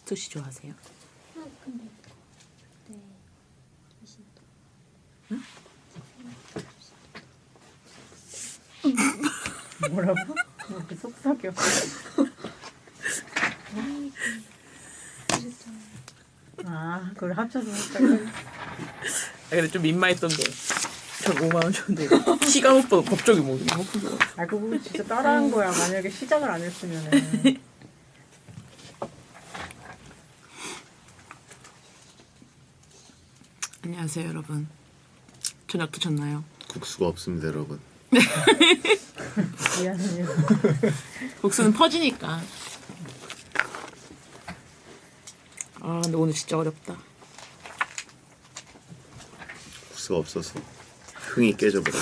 스시 좋아하세요? 근데 네. 응? 뭐라고? 이렇게 속삭여. 아, 그걸 합쳐서 속삭여. 근데 좀 민망했던 게 전 5만 원 줬는데 시간 오빠도 갑자기 뭐 아, 그거 진짜 따라한 거야. 만약에 시작을 안 했으면은. 안녕하세요 여러분. 저녁 드셨나요? 국수가 없습니다, 여러분. 미안해요. 국수는 퍼지니까. 아 근데 오늘 진짜 어렵다. 국수가 없어서 흥이 깨져버려.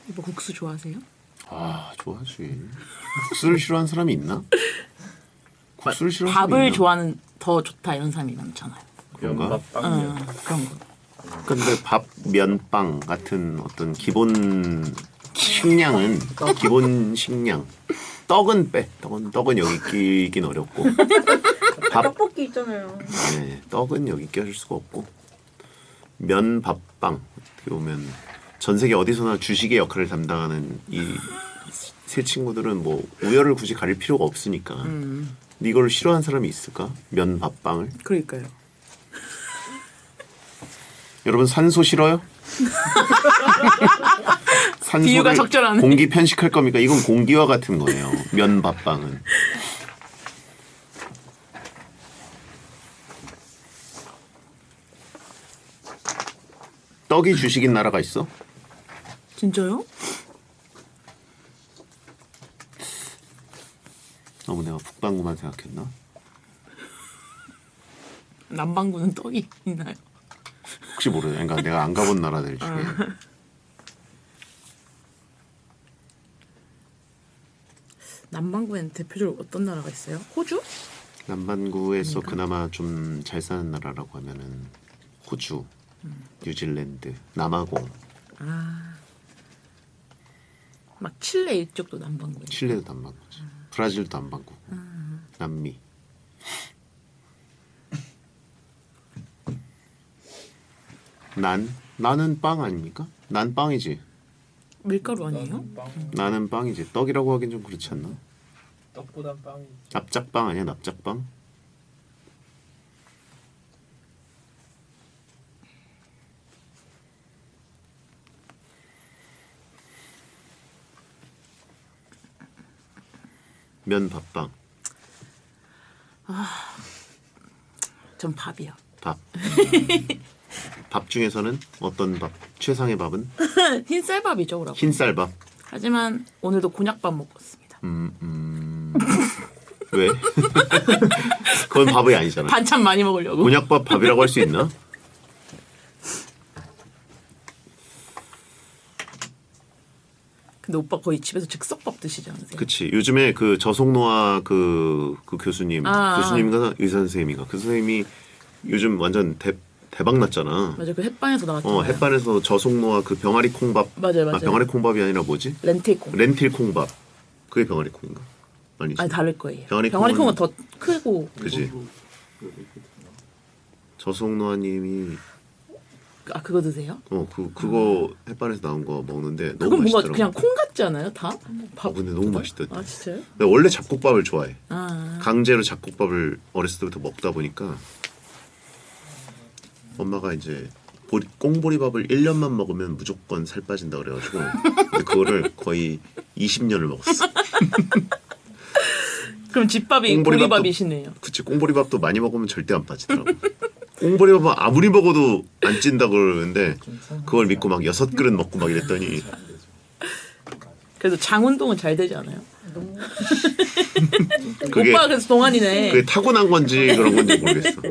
이거 국수 좋아하세요? 아, 좋아하지. 국수를 싫어하는 사람이 있나? 국수를 싫어하는 사람이 밥을 있나? 좋아하는 더 좋다 이런 사람이 많잖아요. 그런가? 응, 그런 거. 근데 밥, 면, 빵 같은 어떤 기본 식량은 기본 식량. 떡은 빼. 떡은 여기 끼긴 어렵고. 밥, 떡볶이 있잖아요. 네, 떡은 여기 껴줄 수가 없고. 면, 밥, 빵. 어떻게 보면 전 세계 어디서나 주식의 역할을 담당하는 이 세 친구들은 뭐 우열을 굳이 가릴 필요가 없으니까. 근데 이걸 싫어하는 사람이 있을까? 면, 밥, 빵을. 그러니까요. 여러분 산소 싫어요? 산소를 비유가 적절하네. 공기 편식할 겁니까? 이건 공기와 같은 거예요. 면, 밥, 빵은. 떡이 주식인 나라가 있어? 진짜요? 너무 내가 북반구만 생각했나? 남반구는 떡이 있나요? 혹시 모르네. 그러니까 내가 안 가본 나라들 중에. 남반구에는 대표적으로 어떤 나라가 있어요? 호주? 남반구에서 그나마 좀 잘 사는 나라라고 하면은 호주, 뉴질랜드, 남아공, 막 칠레 이쪽도 남반구예요. 칠레도 남반구지. 브라질도 남반구. 남미. 나는 빵 아닙니까? 난 빵이지. 밀가루 아니에요? 나는 빵이지. 떡이라고 하긴 좀 그렇지 않나? 떡보단 빵이 납작빵 아니야? 납작빵? 면 밥빵. 전 밥이요. 밥. 밥 중에서는 어떤 밥? 최상의 밥은 흰쌀밥이죠, 그러고. 흰쌀밥. 하지만 오늘도 곤약밥 먹었습니다. 왜? 그건 밥이 아니잖아. 반찬 많이 먹으려고. 곤약밥 밥이라고 할 수 있나? 근데 오빠 거의 집에서 즉석밥 드시지 않으세요? 그치. 요즘에 그 저속노화 그 교수님인가 의사 선생님인가 그 선생님이 요즘 완전 대박 났잖아. 맞아, 그 햇반에서 나왔잖아요. 햇반에서 저속노화 그 병아리 콩밥. 맞아요. 아, 병아리 콩밥이 아니라 뭐지? 렌틸콩. 렌틸 콩밥. 그게 병아리 콩인가? 아니지. 아니 다를 거예요. 병아리 병아리 콩은 콩은- 더 크고. 그지. 저속노화님이 그거 드세요? 그거 햇반에서 나온 거 먹는데 너무 그건 뭔가 맛있더라고. 그냥 콩 같지 않아요? 다? 밥. 근데 너무 맛있던데. 아 진짜요? 내가 원래 잡곡밥을 좋아해. 아 강제로 잡곡밥을 어렸을 때부터 먹다 보니까 엄마가 이제 꽁보리밥을 1년만 먹으면 무조건 살 빠진다 그래가지고 근데 그거를 거의 20년을 먹었어. 그럼 집밥이 꽁보리밥도- 보리밥이시네요. 그치, 꽁보리밥도 많이 먹으면 절대 안 빠지더라고. 꽁보리밥은 아무리 먹어도 안 찐다 그러는데 그걸 믿고 막 6그릇 먹고 막 이랬더니 그래도 장 운동은 잘 되지 않아요? 그게 오빠가 그래서 동안이네. 그게 타고난 건지 그런 건지 모르겠어.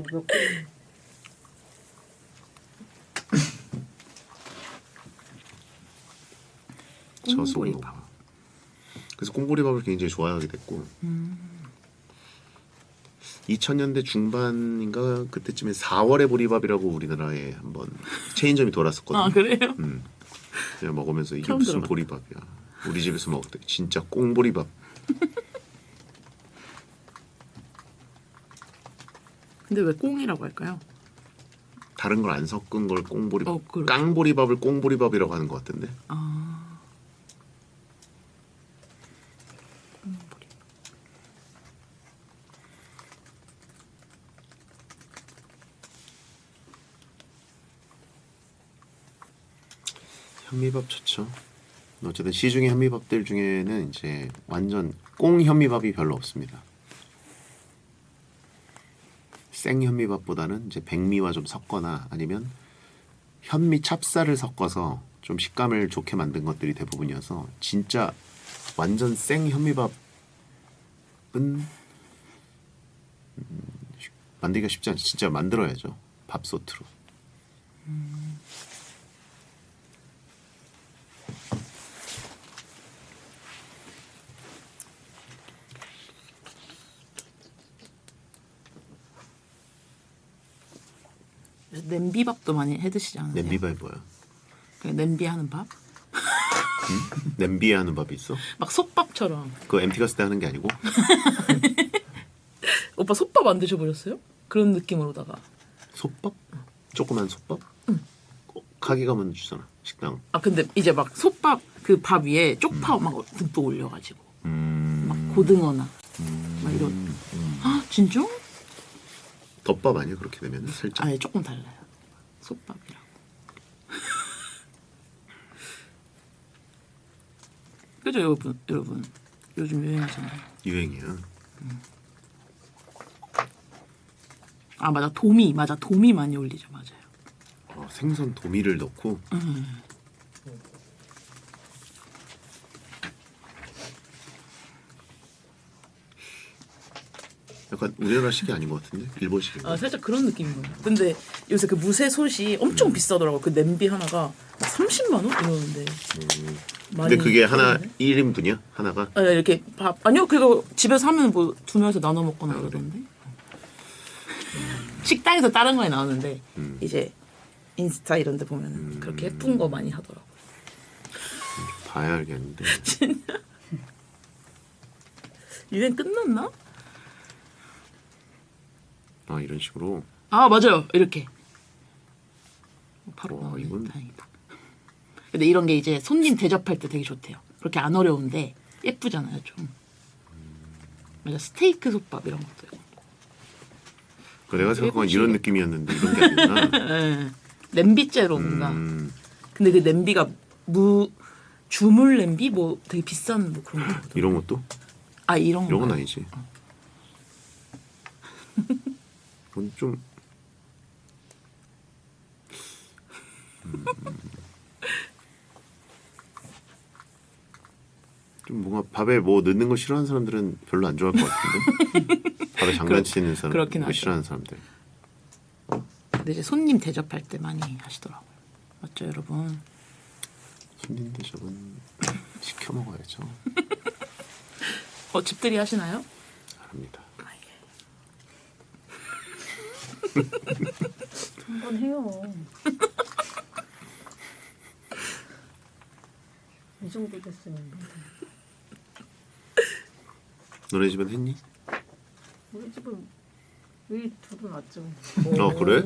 저속노화. 꽁보리밥. 그래서 꽁보리밥을 굉장히 좋아하게 됐고 2000년대 중반인가 그때쯤에 4월의 보리밥이라고 우리나라에 한번 체인점이 돌았었거든. 아 그래요? 그냥 먹으면서 이게 처음 무슨 들어봤다. 보리밥이야. 우리 집에서 먹을 때 진짜 꽁보리밥. 근데 왜 꽁이라고 할까요? 다른 걸 안 섞은 걸 꽁보리밥. 그렇죠. 깡보리밥을 꽁보리밥이라고 하는 것 같던데. 아. 꽁보리. 현미밥 좋죠. 어쨌든 시중의 현미밥들 중에는 이제 완전 꽁 현미밥이 별로 없습니다. 생 현미밥보다는 이제 백미와 좀 섞거나 아니면 현미 찹쌀을 섞어서 좀 식감을 좋게 만든 것들이 대부분이어서 진짜 완전 생 현미밥은 만들기가 쉽지 않죠. 진짜 만들어야죠. 밥솥으로. 냄비밥도 많이 해 드시지 않으세요? 냄비밥이 뭐야? 그냥 냄비 하는 밥? 냄비에 하는 밥이 있어? 막 솥밥처럼. 그거 MT 갔을 때 하는 게 아니고? 오빠 솥밥 안 드셔보셨어요? 그런 느낌으로다가. 솥밥? 조그만 솥밥? 가게 가면 주잖아 식당. 아 근데 이제 막 솥밥 그 밥 위에 쪽파 막 듬뿍 올려가지고 막 고등어나 막 이런. 아 진짜? 덮밥 아니야 그렇게 되면 살짝. 아예 조금 달라요. 솥밥이랑. 그죠 여러분 요즘 유행하잖아요. 유행이야. 아 맞아 도미 많이 올리죠 맞아요. 생선 도미를 넣고. 약간 우리나라식이 아닌 것 같은데 일본식인 거. 아 살짝 그런 느낌인 거예요. 근데 요새 그 무쇠솥이 엄청 비싸더라고. 그 냄비 하나가 막 30만 원 이러는데. 근데 그게 하나 떨어지네. 1인분이야 하나가? 네, 이렇게 밥 아니요 그거 집에서 하면 뭐 두 명이서 나눠 먹거나 그러던데. 식당에서 다른 거에 나오는데 이제 인스타 이런 데 보면 그렇게 예쁜 거 많이 하더라고. 봐야 알겠는데. 유행 끝났나? 아 이런 식으로. 아 맞아요 이렇게 바로 나오네. 이건- 다행이다. 근데 이런 게 이제 손님 대접할 때 되게 좋대요. 그렇게 안 어려운데 예쁘잖아요 좀. 맞아 스테이크 솥밥 이런 것도 있고. 내가 생각한 예쁘지. 이런 느낌이었는데 이런 게 아니구나. 네. 냄비째로 뭔가. 근데 그 냄비가 주물 냄비 뭐 되게 비싼 뭐 그런 거. 이런 것도? 아 이런 이런 건 거. 아니지. 이건 좀 좀 뭔가 밥에 뭐 넣는 거 싫어하는 사람들은 별로 안 좋아할 것 같은데. 밥에 장난치는 사람, 그렇긴 거 하죠. 싫어하는 사람들. 근데 이제 손님 대접할 때 많이 하시더라고요. 맞죠 여러분? 손님 대접은 시켜 먹어야죠. 집들이 하시나요? 합니다. 한번 해요. 이 정도 됐으면 너네 집은 했니? 우리 집은 우리 둘은 왔죠. 그래?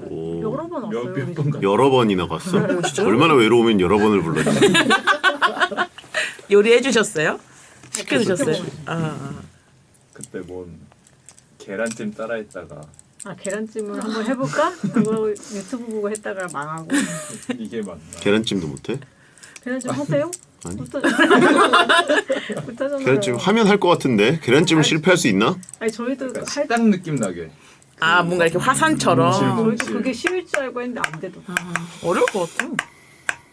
오. 여러 번 왔어요. 몇 우리 번 집. 갔- 여러 번이나 갔어? 얼마나 외로우면 여러 번을 불렀지? 요리해 주셨어요? 시켜 주셨어요? 그때 뭔 계란찜 따라했다가 아 계란찜을 한번 해볼까? 그거 유튜브 보고 했다가 망하고. 이게 맞나? 계란찜도 못해? 계란찜 하세요? 아니. 못하잖아요. 계란찜 하면 할 것 같은데 계란찜을 실패할 수 있나? 아니 저희도 약간 할 식당 느낌 나게. 아 뭔가 이렇게 화산처럼. 저희도 그게 쉬울 줄 알고 했는데 안 되더라고. 어려울 것 같아.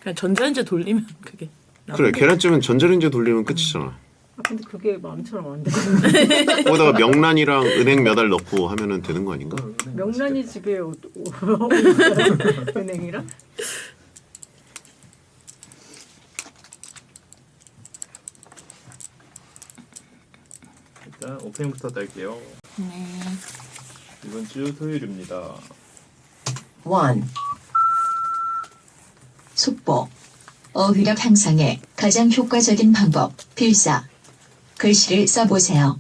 그냥 전자레인지 돌리면 그게. 그래 계란찜은 전자레인지에 돌리면 끝이잖아. 아 근데 그게 마음처럼 안 돼. 거기다가 명란이랑 은행 몇 알 넣고 하면은 되는 거 아닌가? 명란이 집에 은행이랑? 일단 오프닝부터 딸게요. 네. 이번 주 토요일입니다. 1. 속보. 어휘력 향상의 가장 효과적인 방법. 필사. 글씨를 써보세요.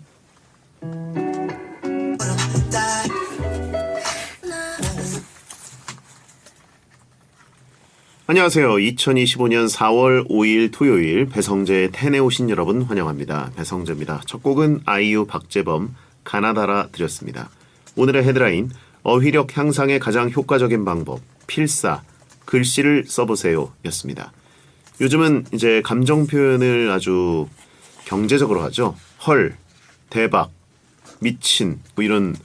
안녕하세요. 2025년 4월 5일 토요일 배성재의 텐에 오신 여러분 환영합니다. 배성재입니다. 첫 곡은 아이유 박재범 가나다라 드렸습니다. 오늘의 헤드라인 어휘력 향상의 가장 효과적인 방법 필사 글씨를 써보세요 였습니다. 요즘은 이제 감정 표현을 아주 경제적으로 하죠. 헐, 대박, 미친 뭐 이런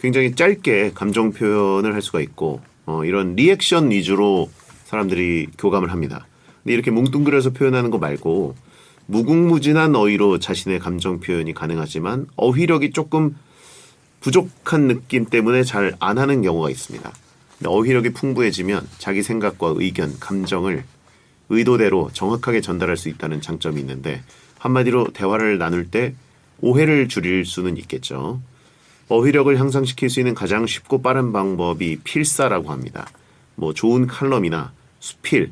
굉장히 짧게 감정 표현을 할 수가 있고 이런 리액션 위주로 사람들이 교감을 합니다. 근데 이렇게 뭉뚱그려서 표현하는 거 말고 무궁무진한 어휘로 자신의 감정 표현이 가능하지만 어휘력이 조금 부족한 느낌 때문에 잘 안 하는 경우가 있습니다. 근데 어휘력이 풍부해지면 자기 생각과 의견, 감정을 의도대로 정확하게 전달할 수 있다는 장점이 있는데 한마디로 대화를 나눌 때 오해를 줄일 수는 있겠죠. 어휘력을 향상시킬 수 있는 가장 쉽고 빠른 방법이 필사라고 합니다. 뭐 좋은 칼럼이나 수필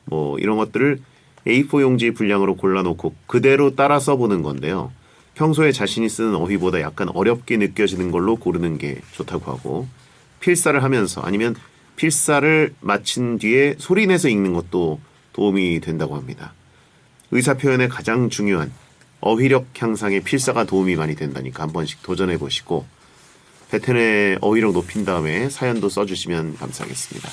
뭐 이런 것들을 A4 용지 분량으로 골라놓고 그대로 따라 써보는 건데요. 평소에 자신이 쓰는 어휘보다 약간 어렵게 느껴지는 걸로 고르는 게 좋다고 하고 필사를 하면서 아니면 필사를 마친 뒤에 소리내서 읽는 것도 도움이 된다고 합니다. 의사표현의 가장 중요한 어휘력 향상에 필사가 도움이 많이 된다니까 한 번씩 도전해보시고 베텐의 어휘력 높인 다음에 사연도 써주시면 감사하겠습니다.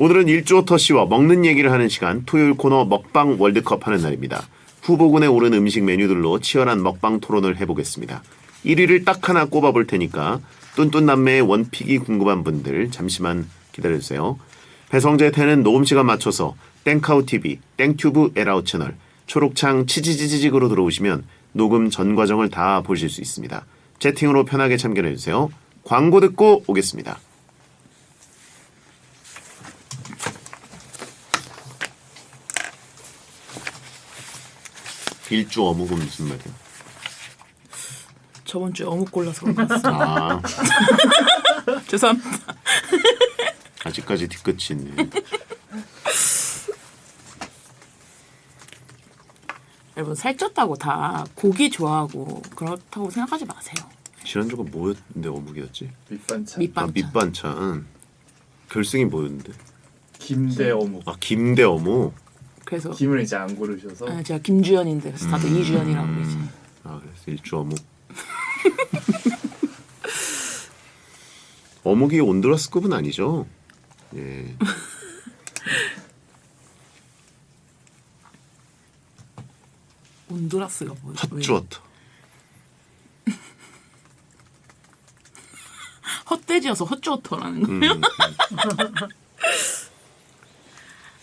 오늘은 일주어터 씨와 먹는 얘기를 하는 시간 토요일 코너 먹방 월드컵 하는 날입니다. 후보군에 오른 음식 메뉴들로 치열한 먹방 토론을 해보겠습니다. 1위를 딱 하나 꼽아볼 테니까 뚠뚠남매의 원픽이 궁금한 분들 잠시만 기다려주세요. 배성재 텐은 녹음 시간 맞춰서 땡카우TV, 땡튜브 에라우 채널, 초록창 치지지직으로 들어오시면 녹음 전 과정을 다 보실 수 있습니다. 채팅으로 편하게 참견해주세요. 광고 듣고 오겠습니다. 일주 어묵은 무슨 말이야? 저번 주에 어묵 골라서 그런 것 같습니다. 아, 죄송합니다. 아직까지 뒤끝이 있네. 여러분 살쪘다고 다 고기 좋아하고 그렇다고 생각하지 마세요. 지난주가 뭐였는데 어묵이었지? 밑반찬. 밑반찬. 밑반찬. 결승이 뭐였는데? 김대 어묵. 아, 김대 어묵. 그래서 김을 이제 안 고르셔서 제가 김주연인데 그래서 다들 이주연이라고 그러지. 아, 그래서 일주 어묵. 어묵이 온두라스급은 아니죠? 예. 온두라스가 뭐예요? 헛주어터. 헛돼지여서 헛주어터라는 거예요.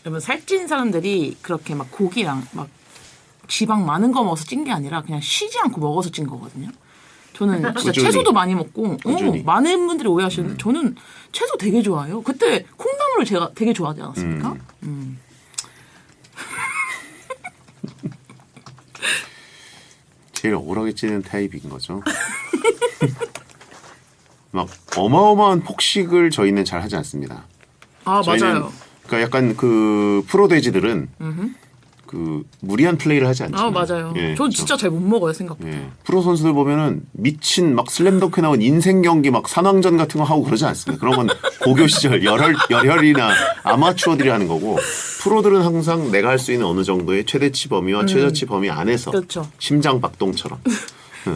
여러분 살찐 사람들이 그렇게 막 고기랑 막 지방 많은 거 먹어서 찐 게 아니라 그냥 쉬지 않고 먹어서 찐 거거든요. 저는 진짜 꾸준히. 채소도 많이 먹고 꾸준히. 많은 분들이 오해하시는데 저는 채소 되게 좋아해요. 그때 콩나물을 제가 되게 좋아하지 않았습니까? 제일 억울하게 찌는 타입인 거죠. 막 어마어마한 폭식을 저희는 잘 하지 않습니다. 아 저희는 맞아요. 그러니까 약간 그 프로 돼지들은 그 무리한 플레이를 하지 않죠. 아 맞아요. 예, 전 진짜 잘 못 먹어요 생각보다. 예. 프로 선수들 보면은 미친 막 슬램덩크 나온 인생 경기 막 산왕전 같은 거 하고 그러지 않습니다. 그런 건 고교 시절 열혈이나 아마추어들이 하는 거고 프로들은 항상 내가 할 수 있는 어느 정도의 최대치 범위와 최저치 범위 안에서 그렇죠. 심장 박동처럼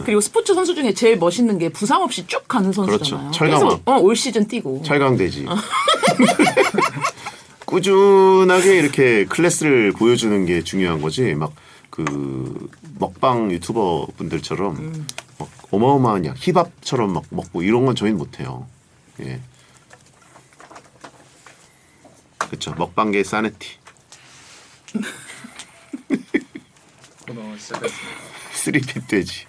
그리고 스포츠 선수 중에 제일 멋있는 게 부상 없이 쭉 가는 선수잖아요. 그렇죠. 철강왕. 계속 올 시즌 뛰고. 철강돼지. 꾸준하게 이렇게 클래스를 보여주는 게 중요한 거지. 막 그 먹방 유튜버 분들처럼 막 어마어마한 양 힙합처럼 막 먹고 이런 건 저희는 못해요. 예. 그렇죠. 먹방계 사네티. 코너 시작했습니다. 쓰리핏 돼지.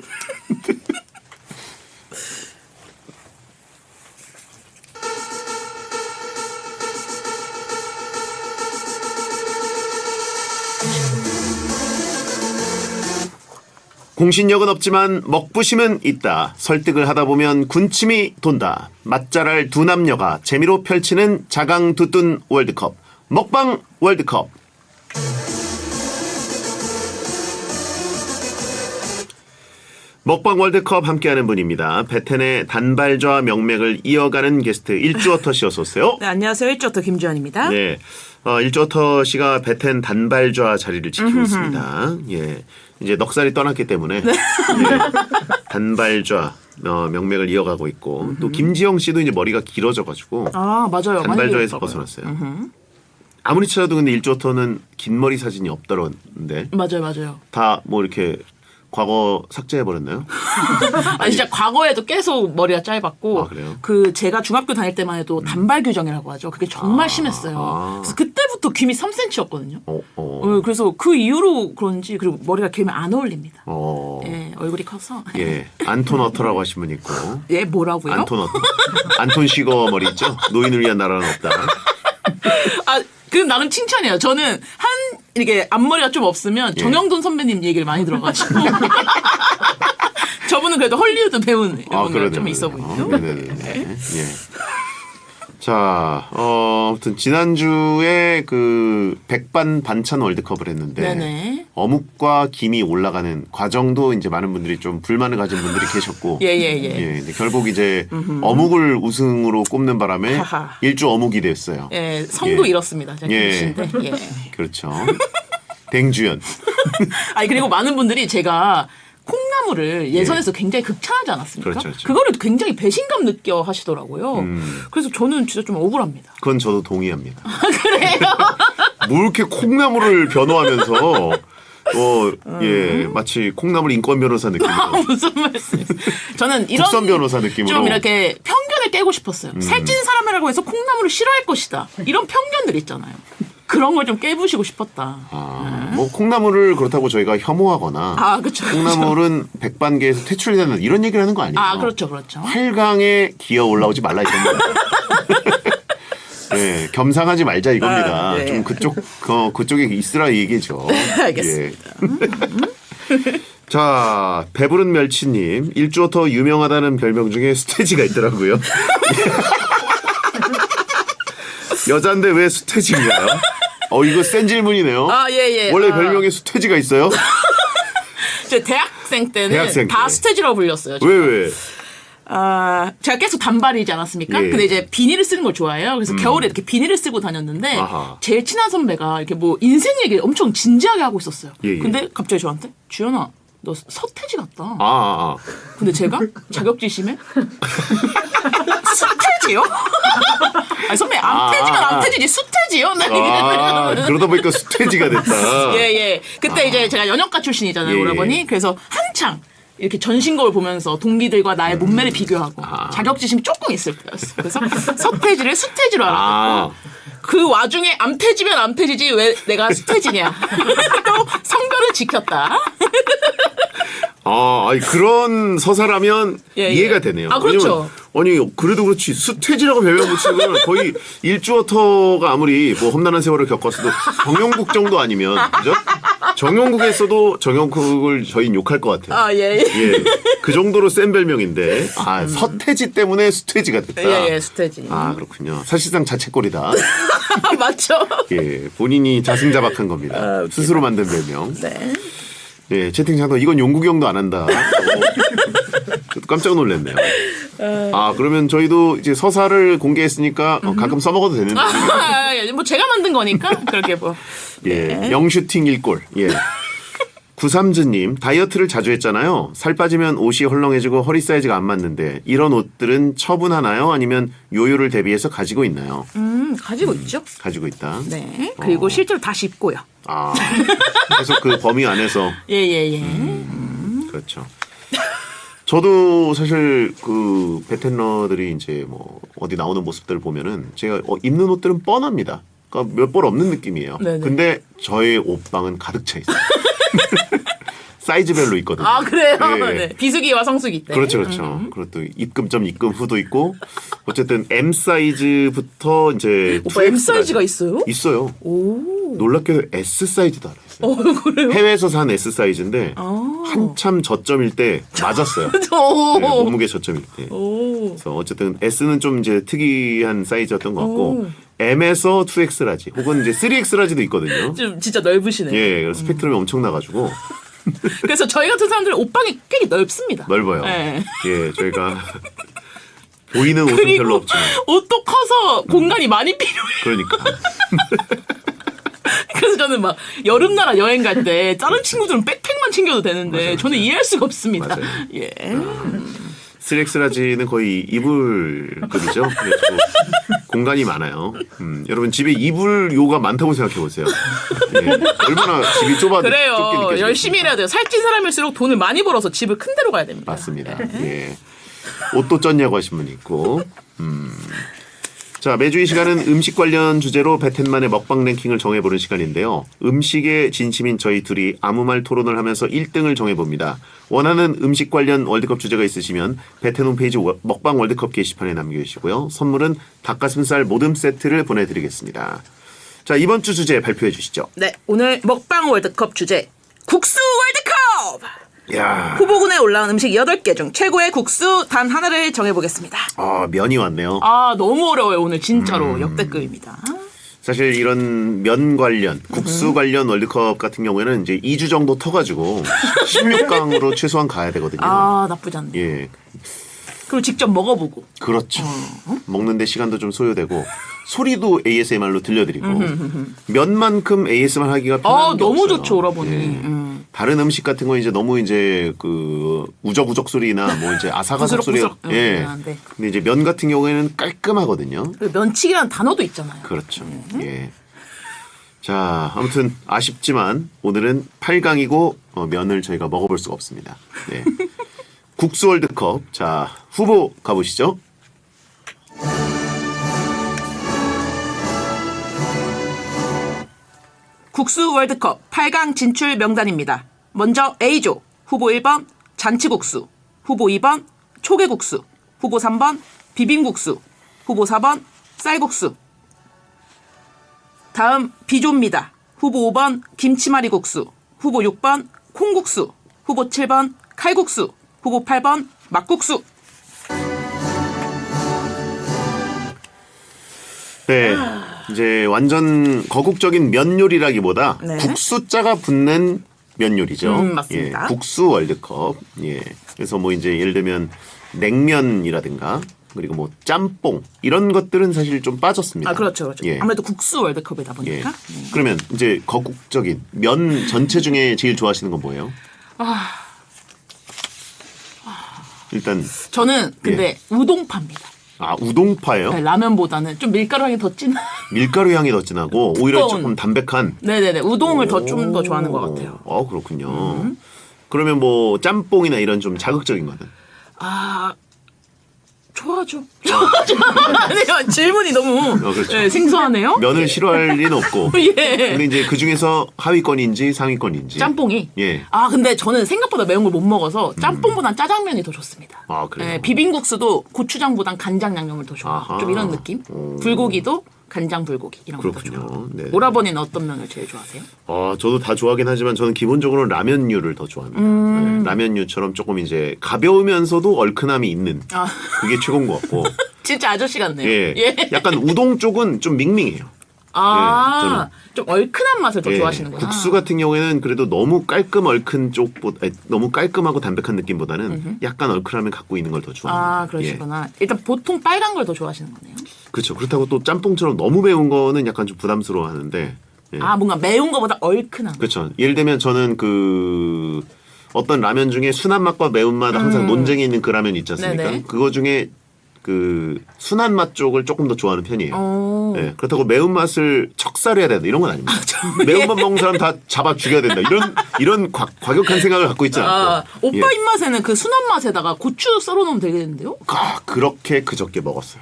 공신력은 없지만 먹부심은 있다. 설득을 하다 보면 군침이 돈다. 맛잘알 두 남녀가 재미로 펼치는 자강두둔 월드컵. 먹방 월드컵. 먹방 월드컵 함께하는 분입니다. 베텐의 단발좌 명맥을 이어가는 게스트 일주어터 씨 어서 오세요. 네, 안녕하세요. 일주어터 김주현입니다. 네, 일주어터 씨가 베텐 단발좌 자리를 지키고 있습니다. 예, 이제 넉살이 떠났기 때문에 예, 단발좌 명맥을 이어가고 있고 또 김지영 씨도 이제 머리가 길어져가지고 아 맞아요. 많이 단발좌에서 길었더라고요. 벗어났어요. 아무리 찾아도 근데 일주어터는 긴 머리 사진이 없더런데 맞아요. 다 뭐 이렇게 과거 삭제해버렸나요? 아니 진짜 과거에도 계속 머리가 짧았고 아, 그래요? 그 제가 중학교 다닐 때만 해도 단발 규정이라고 하죠. 그게 정말 심했어요. 그래서 그때부터 귀미 3cm였거든요. 그래서 그 이후로 그런지 그리고 머리가 길면 안 어울립니다. 예, 얼굴이 커서. 예, 안톤 어터라고 하신 분 있고. 예, 뭐라고요? 안톤 어터. 안톤 시거 머리 있죠? 노인을 위한 나라는 없다. 아, 그 나름 칭찬이에요. 저는 이렇게 앞머리가 좀 없으면 예. 정영돈 선배님 얘기를 많이 들어가지고. 저분은 그래도 헐리우드 배우는 그러네요. 좀 있어 보이죠. 네네네. 예. 자, 아무튼 지난주에 그 백반 반찬 월드컵을 했는데 네네. 어묵과 김이 올라가는 과정도 이제 많은 분들이 좀 불만을 가진 분들이 계셨고 예. 근데 결국 이제 어묵을 우승으로 꼽는 바람에 하하. 일주 어묵이 됐어요. 예, 성도 예. 잃었습니다. 제가 예. 김씨인데. 예. 그렇죠. 댕주연. 아니 그리고 많은 분들이 제가 콩나물을 예선에서 굉장히 극찬하지 않았습니까? 그렇죠. 그거를 굉장히 배신감 느껴 하시더라고요. 그래서 저는 진짜 좀 억울합니다. 그건 저도 동의합니다. 그래요? 뭐 이렇게 콩나물을 변호하면서 예, 마치 콩나물 인권 변호사 느낌으로 무슨 말씀이세요? 저는 이런 국선 변호사 느낌으로. 좀 이렇게 편견을 깨고 싶었어요. 살찐 사람이라고 해서 콩나물을 싫어할 것이다. 이런 편견들 있잖아요. 그런 걸 좀 깨부시고 싶었다. 뭐 콩나물을 그렇다고 저희가 혐오하거나 아, 그렇죠. 콩나물은 백반계에서 퇴출이 되는 이런 얘기를 하는 거 아니에요. 아, 그렇죠. 8강에 기어 올라오지 말라 이겁니다. 네, 겸상하지 말자 이겁니다. 아, 네. 좀 그쪽에 있으라 이 얘기죠. 알겠습니다. 예. 자, 배부른 멸치님 일주어터 유명하다는 별명 중에 수태지가 있더라고요. 여잔데 왜 수태지인가요? 이거 센 질문이네요. 아, 예. 원래 별명에 수태지가 있어요? 저 대학생 때는 대학생 다 때. 스테지라고 불렸어요. 왜? 제가 계속 단발이지 않았습니까? 예. 근데 이제 비닐을 쓰는 걸 좋아해요. 그래서 겨울에 이렇게 비닐을 쓰고 다녔는데 아하. 제일 친한 선배가 이렇게 뭐 인생 얘기 엄청 진지하게 하고 있었어요. 예. 근데 갑자기 저한테 주연아 너 서태지 같다. 아. 근데 제가 자격지심에 수태지요? 아니 선배 암태지면 암태지지 수태지요? 네. 그러다 보니까 수태지가 됐다. 예. 그때 이제 제가 연영과 출신이잖아요, 예. 오라버니. 그래서 한창 이렇게 전신거울 보면서 동기들과 나의 몸매를 비교하고 자격지심이 조금 있을 때였어. 그래서 서태지를 수태지로 알았고 그 와중에 암태지면 암태지지 왜 내가 수태지냐. 또 성별을 지켰다. 아니 그런 서사라면 예. 이해가 되네요. 아, 그렇죠. 왜냐면, 아니 그래도 그렇지 수태지라고 별명 붙이는 건 거의 일주어터가 아무리 뭐 험난한 세월을 겪었어도 정용국 정도 아니면 그죠? 정용국에서도 정용국을 저희는 욕할 것 같아요. 아, 예. 예, 그 정도로 센 별명인데 서태지 때문에 수태지가 됐다. 예, 수태지. 아 그렇군요. 사실상 자책골이다. 맞죠? 예, 본인이 자승자박한 겁니다. 스스로 만든 별명. 네. 예, 채팅창도 이건 용국이 형도 안 한다. 저도 깜짝 놀랐네요. 그러면 저희도 이제 서사를 공개했으니까 가끔 써먹어도 되는데. 뭐 제가 만든 거니까 그렇게 뭐. 예, 영슈팅 1골. 예. 구삼즈님 다이어트를 자주 했잖아요. 살 빠지면 옷이 헐렁해지고 허리 사이즈가 안 맞는데 이런 옷들은 처분하나요? 아니면 요요를 대비해서 가지고 있나요? 가지고 있죠. 가지고 있다. 네. 그리고 실제로 다시 입고요. 계속 그 범위 안에서. 예. 그렇죠. 저도 사실 그 베텐러들이 이제 뭐 어디 나오는 모습들을 보면은 제가 입는 옷들은 뻔합니다. 그러니까 몇 벌 없는 느낌이에요. 네네. 근데 저의 옷방은 가득 차 있어요. 사이즈별로 있거든요. 아 그래요? 예. 네. 비수기와 성수기 때. 그렇죠. 그리고 또 입금 후도 있고 어쨌든 M 사이즈부터 이제 오빠 M 사이즈가 있어요? 있어요. 오. 놀랍게도 S 사이즈도 알아요. 그래요? 해외에서 산 S 사이즈인데 한참 저점일 때 맞았어요. 오. 네, 몸무게 저점일 때. 오. 그래서 어쨌든 S는 좀 이제 특이한 사이즈였던 것 같고 오. M에서 2X 라지 혹은 이제 3X 라지도 있거든요. 좀 진짜 넓으시네요. 예, 그래서 스펙트럼이 엄청나가지고 그래서 저희 같은 사람들은 옷방이 꽤 넓습니다. 넓어요. 네. 예, 저희가 보이는 옷은 별로 그리고 없지만 옷도 커서 공간이 많이 필요해요. 그러니까 그래서 저는 막 여름나라 여행 갈 때 다른 친구들은 백팩만 챙겨도 되는데 저는 이해할 수가 없습니다. 맞아요. 예. 3X 라지는 거의 이불급이죠. 그래서 공간이 많아요. 여러분 집에 이불요가 많다고 생각해 보세요. 예, 얼마나 집이 좁게 그래요. 느껴지겠습니까? 열심히 일해야 돼요. 살찐 사람일수록 돈을 많이 벌어서 집을 큰 데로 가야 됩니다. 맞습니다. 예. 옷도 쪘냐고 하신 분이 있고. 자, 매주 이 시간은 음식 관련 주제로 배텐만의 먹방 랭킹을 정해보는 시간인데요. 음식에 진심인 저희 둘이 아무 말 토론을 하면서 1등을 정해봅니다. 원하는 음식 관련 월드컵 주제가 있으시면 배텐 홈페이지 먹방 월드컵 게시판에 남겨주시고요. 선물은 닭가슴살 모듬 세트를 보내드리겠습니다. 자, 이번 주 주제 발표해 주시죠. 네, 오늘 먹방 월드컵 주제 국수 월드컵! 야, 후보군에 올라온 음식 8개 중 최고의 국수 단 하나를 정해보겠습니다. 면이 왔네요. 아, 너무 어려워요. 오늘 진짜로 역대급입니다. 사실 이런 면 관련, 국수 관련 월드컵 같은 경우에는 이제 2주 정도 터가지고 16강으로 최소한 가야 되거든요. 아, 나쁘지 않네. 예, 그리고 직접 먹어보고. 그렇죠. 먹는데 시간도 좀 소요되고 소리도 ASMR로 들려드리고 면만큼 ASMR 하기가 편한 게 너무 없어요. 좋죠, 오라버니. 예. 다른 음식 같은 거 이제 너무 이제 그 우적우적 소리나 뭐 이제 아삭아삭 소리가 부스럭부스럭. 예. 네. 근데 이제 면 같은 경우에는 깔끔하거든요. 그리고 면치기라는 단어도 있잖아요. 그렇죠. 예. 자, 아무튼 아쉽지만 오늘은 8강이고 면을 저희가 먹어볼 수가 없습니다. 네. 국수 월드컵. 자, 후보 가보시죠. 국수 월드컵 8강 진출 명단입니다. 먼저 A조 후보 1번 잔치국수, 후보 2번 초계국수, 후보 3번 비빔국수, 후보 4번 쌀국수. 다음 B조입니다. 후보 5번 김치말이국수, 후보 6번 콩국수, 후보 7번 칼국수, 후보 8번 막국수. 네. 이제 완전 거국적인 면 요리라기보다 네. 국수자가 붙는 면 요리죠. 맞습니다. 예, 국수 월드컵. 예. 그래서 뭐 이제 예를 들면 냉면이라든가 그리고 뭐 짬뽕 이런 것들은 사실 좀 빠졌습니다. 아, 그렇죠, 그렇죠. 예. 아무래도 국수 월드컵이다 예. 보니까. 그러면 이제 거국적인 면 전체 중에 제일 좋아하시는 건 뭐예요? 일단 저는 근데 우동파입니다. 우동파예요? 네, 라면보다는 좀 밀가루 향이 더 진한. 밀가루 향이 더 진하고 오히려 두꺼운. 조금 담백한. 네네네. 우동을 좀 더 좋아하는 것 같아요. 그렇군요. 그러면 뭐 짬뽕이나 이런 좀 자극적인 거는? 좋아하죠. 아니요, 질문이 너무 그렇죠. 네, 생소하네요. 면을 싫어할 리는 없고. 예. 근데 이제 그 중에서 하위권인지 상위권인지. 짬뽕이. 예. 근데 저는 생각보다 매운 걸 못 먹어서 짬뽕보단 짜장면이 더 좋습니다. 그래요? 네, 비빔국수도 고추장보단 간장 양념을 더 좋아해요. 아하. 좀 이런 느낌. 불고기도 간장 불고기 이런 거 그렇군요. 좋아해요. 네. 오라버니는 어떤 면을 제일 좋아하세요? 저도 다 좋아하긴 하지만 저는 기본적으로 라면류를 더 좋아합니다. 네, 라면류처럼 조금 이제 가벼우면서도 얼큰함이 있는. 그게 최고인 것 같고. 진짜 아저씨 같네요. 예. 약간 우동 쪽은 좀 밍밍해요. 저는. 좀 얼큰한 맛을 더 예, 좋아하시는구나. 국수 같은 경우에는 그래도 너무 깔끔 얼큰 쪽보다 너무 깔끔하고 담백한 느낌보다는 약간 얼큰함을 갖고 있는 걸 더 좋아합니다. 그러시구나. 일단 보통 빨간 걸 더 좋아하시는 거네요. 그렇죠. 그렇다고 또 짬뽕처럼 너무 매운 거는 약간 좀 부담스러워하는데. 예. 뭔가 매운 거보다 얼큰한 거. 그렇죠. 예를 들면 저는 그 어떤 라면 중에 순한 맛과 매운 맛 항상 논쟁이 있는 그 라면 있지 않습니까? 네네. 그거 중에 그 순한 맛 쪽을 조금 더 좋아하는 편이에요. 예. 그렇다고 매운 맛을 척살해야 된다 이런 건 아닙니다. 매운 맛 먹는 사람 다 잡아 죽여야 된다. 이런 과격한 생각을 갖고 있지 않고. 오빠 예. 입맛에는 그 순한 맛에다가 고추 썰어 놓으면 되겠는데요? 그렇게 그저께 먹었어요.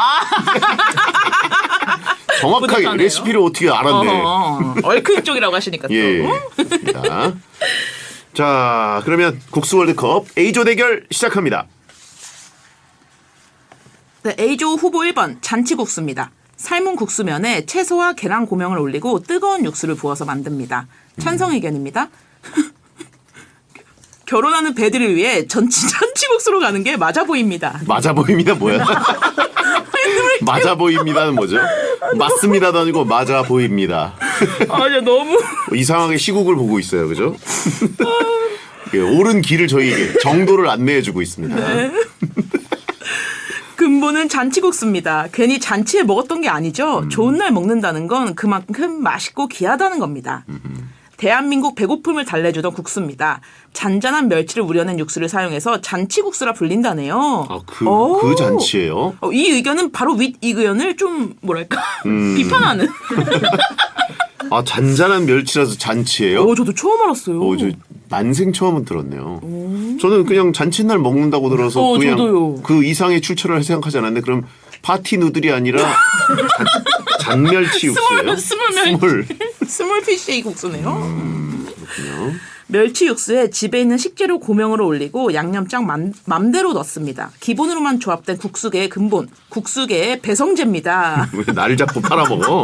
정확하게 뿌듯하네요. 레시피를 어떻게 알았네. 얼큰 쪽이라고 하시니까 또. 예. 좋습니다. 자, 그러면 국수 월드컵 A조 대결 시작합니다. 네, A조 후보 1번 잔치국수입니다. 삶은 국수면에 채소와 계란 고명을 올리고 뜨거운 육수를 부어서 만듭니다. 찬성 의견입니다. 결혼하는 배들을 위해 잔치국수로 가는 게 맞아 보입니다. 맞아 보입니다 뭐야? 맞아 보입니다는 뭐죠? 맞습니다도 아니고 맞아 보입니다. 진짜 너무. 이상하게 시국을 보고 있어요, 그죠? 예, 옳은 길을 저희에게 정도를 안내해주고 있습니다. 근본은 잔치국수입니다. 괜히 잔치에 먹었던 게 아니죠. 좋은 날 먹는다는 건 그만큼 맛있고 귀하다는 겁니다. 대한민국 배고픔을 달래주던 국수입니다. 잔잔한 멸치를 우려낸 육수를 사용해서 잔치국수라 불린다네요. 아, 그 잔치예요? 이 의견은 바로 윗 이 의견을 좀 뭐랄까 비판하는. 아, 잔잔한 멸치라서 잔치예요? 저도 처음 알았어요. 저 난생 처음 들었네요. 저는 그냥 잔칫날 먹는다고 들어서 그냥 저도요. 그 이상의 출처를 생각하지 않았는데 그럼 파티 누들이 아니라 잔멸치 육수예요? 스몰 피쉬 국수네요. 그렇군요. 멸치 육수에 집에 있는 식재료 고명으로 올리고 양념장 맘대로 넣습니다. 기본으로만 조합된 국수계의 근본, 국수계의 배성재입니다. 왜 나를 자꾸 팔아먹어?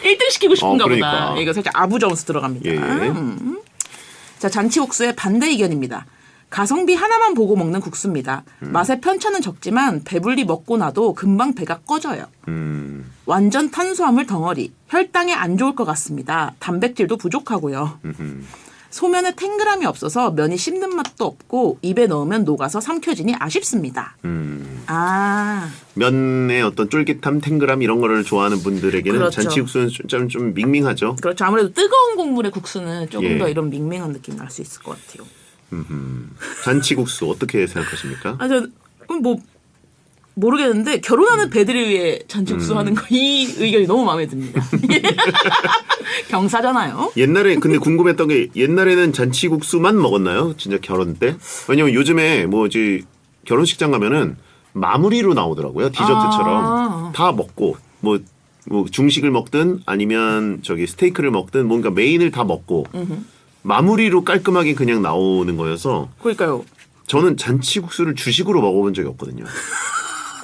1등 시키고 싶은가 그러니까. 보다. 이거 살짝 아부점수 들어갑니다. 예. 자, 잔치국수의 반대 의견입니다. 가성비 하나만 보고 먹는 국수입니다. 맛의 편차는 적지만 배불리 먹고 나도 금방 배가 꺼져요. 완전 탄수화물 덩어리. 혈당에 안 좋을 것 같습니다. 단백질도 부족하고요. 소면에 탱글함이 없어서 면이 씹는 맛도 없고 입에 넣으면 녹아서 삼켜지니 아쉽습니다. 면의 어떤 쫄깃함, 탱글함 이런 거를 좋아하는 분들에게는 그렇죠. 잔치국수는 좀 밍밍하죠. 그렇죠. 아무래도 뜨거운 국물의 국수는 조금 예. 더 이런 밍밍한 느낌이 날 수 있을 것 같아요. 잔치국수 어떻게 생각하십니까? 뭐 모르겠는데 결혼하는 배들을 위해 잔치국수 하는 거 이 의견이 너무 마음에 듭니다. 경사잖아요. 옛날에 근데 궁금했던 게 옛날에는 잔치국수만 먹었나요? 진짜 결혼 때? 왜냐면 요즘에 뭐 이제 결혼식장 가면은 마무리로 나오더라고요. 디저트처럼 다 먹고 뭐 중식을 먹든 아니면 저기 스테이크를 먹든 뭔가 메인을 다 먹고 마무리로 깔끔하게 그냥 나오는 거여서 그러니까요. 저는 잔치국수를 주식으로 먹어본 적이 없거든요.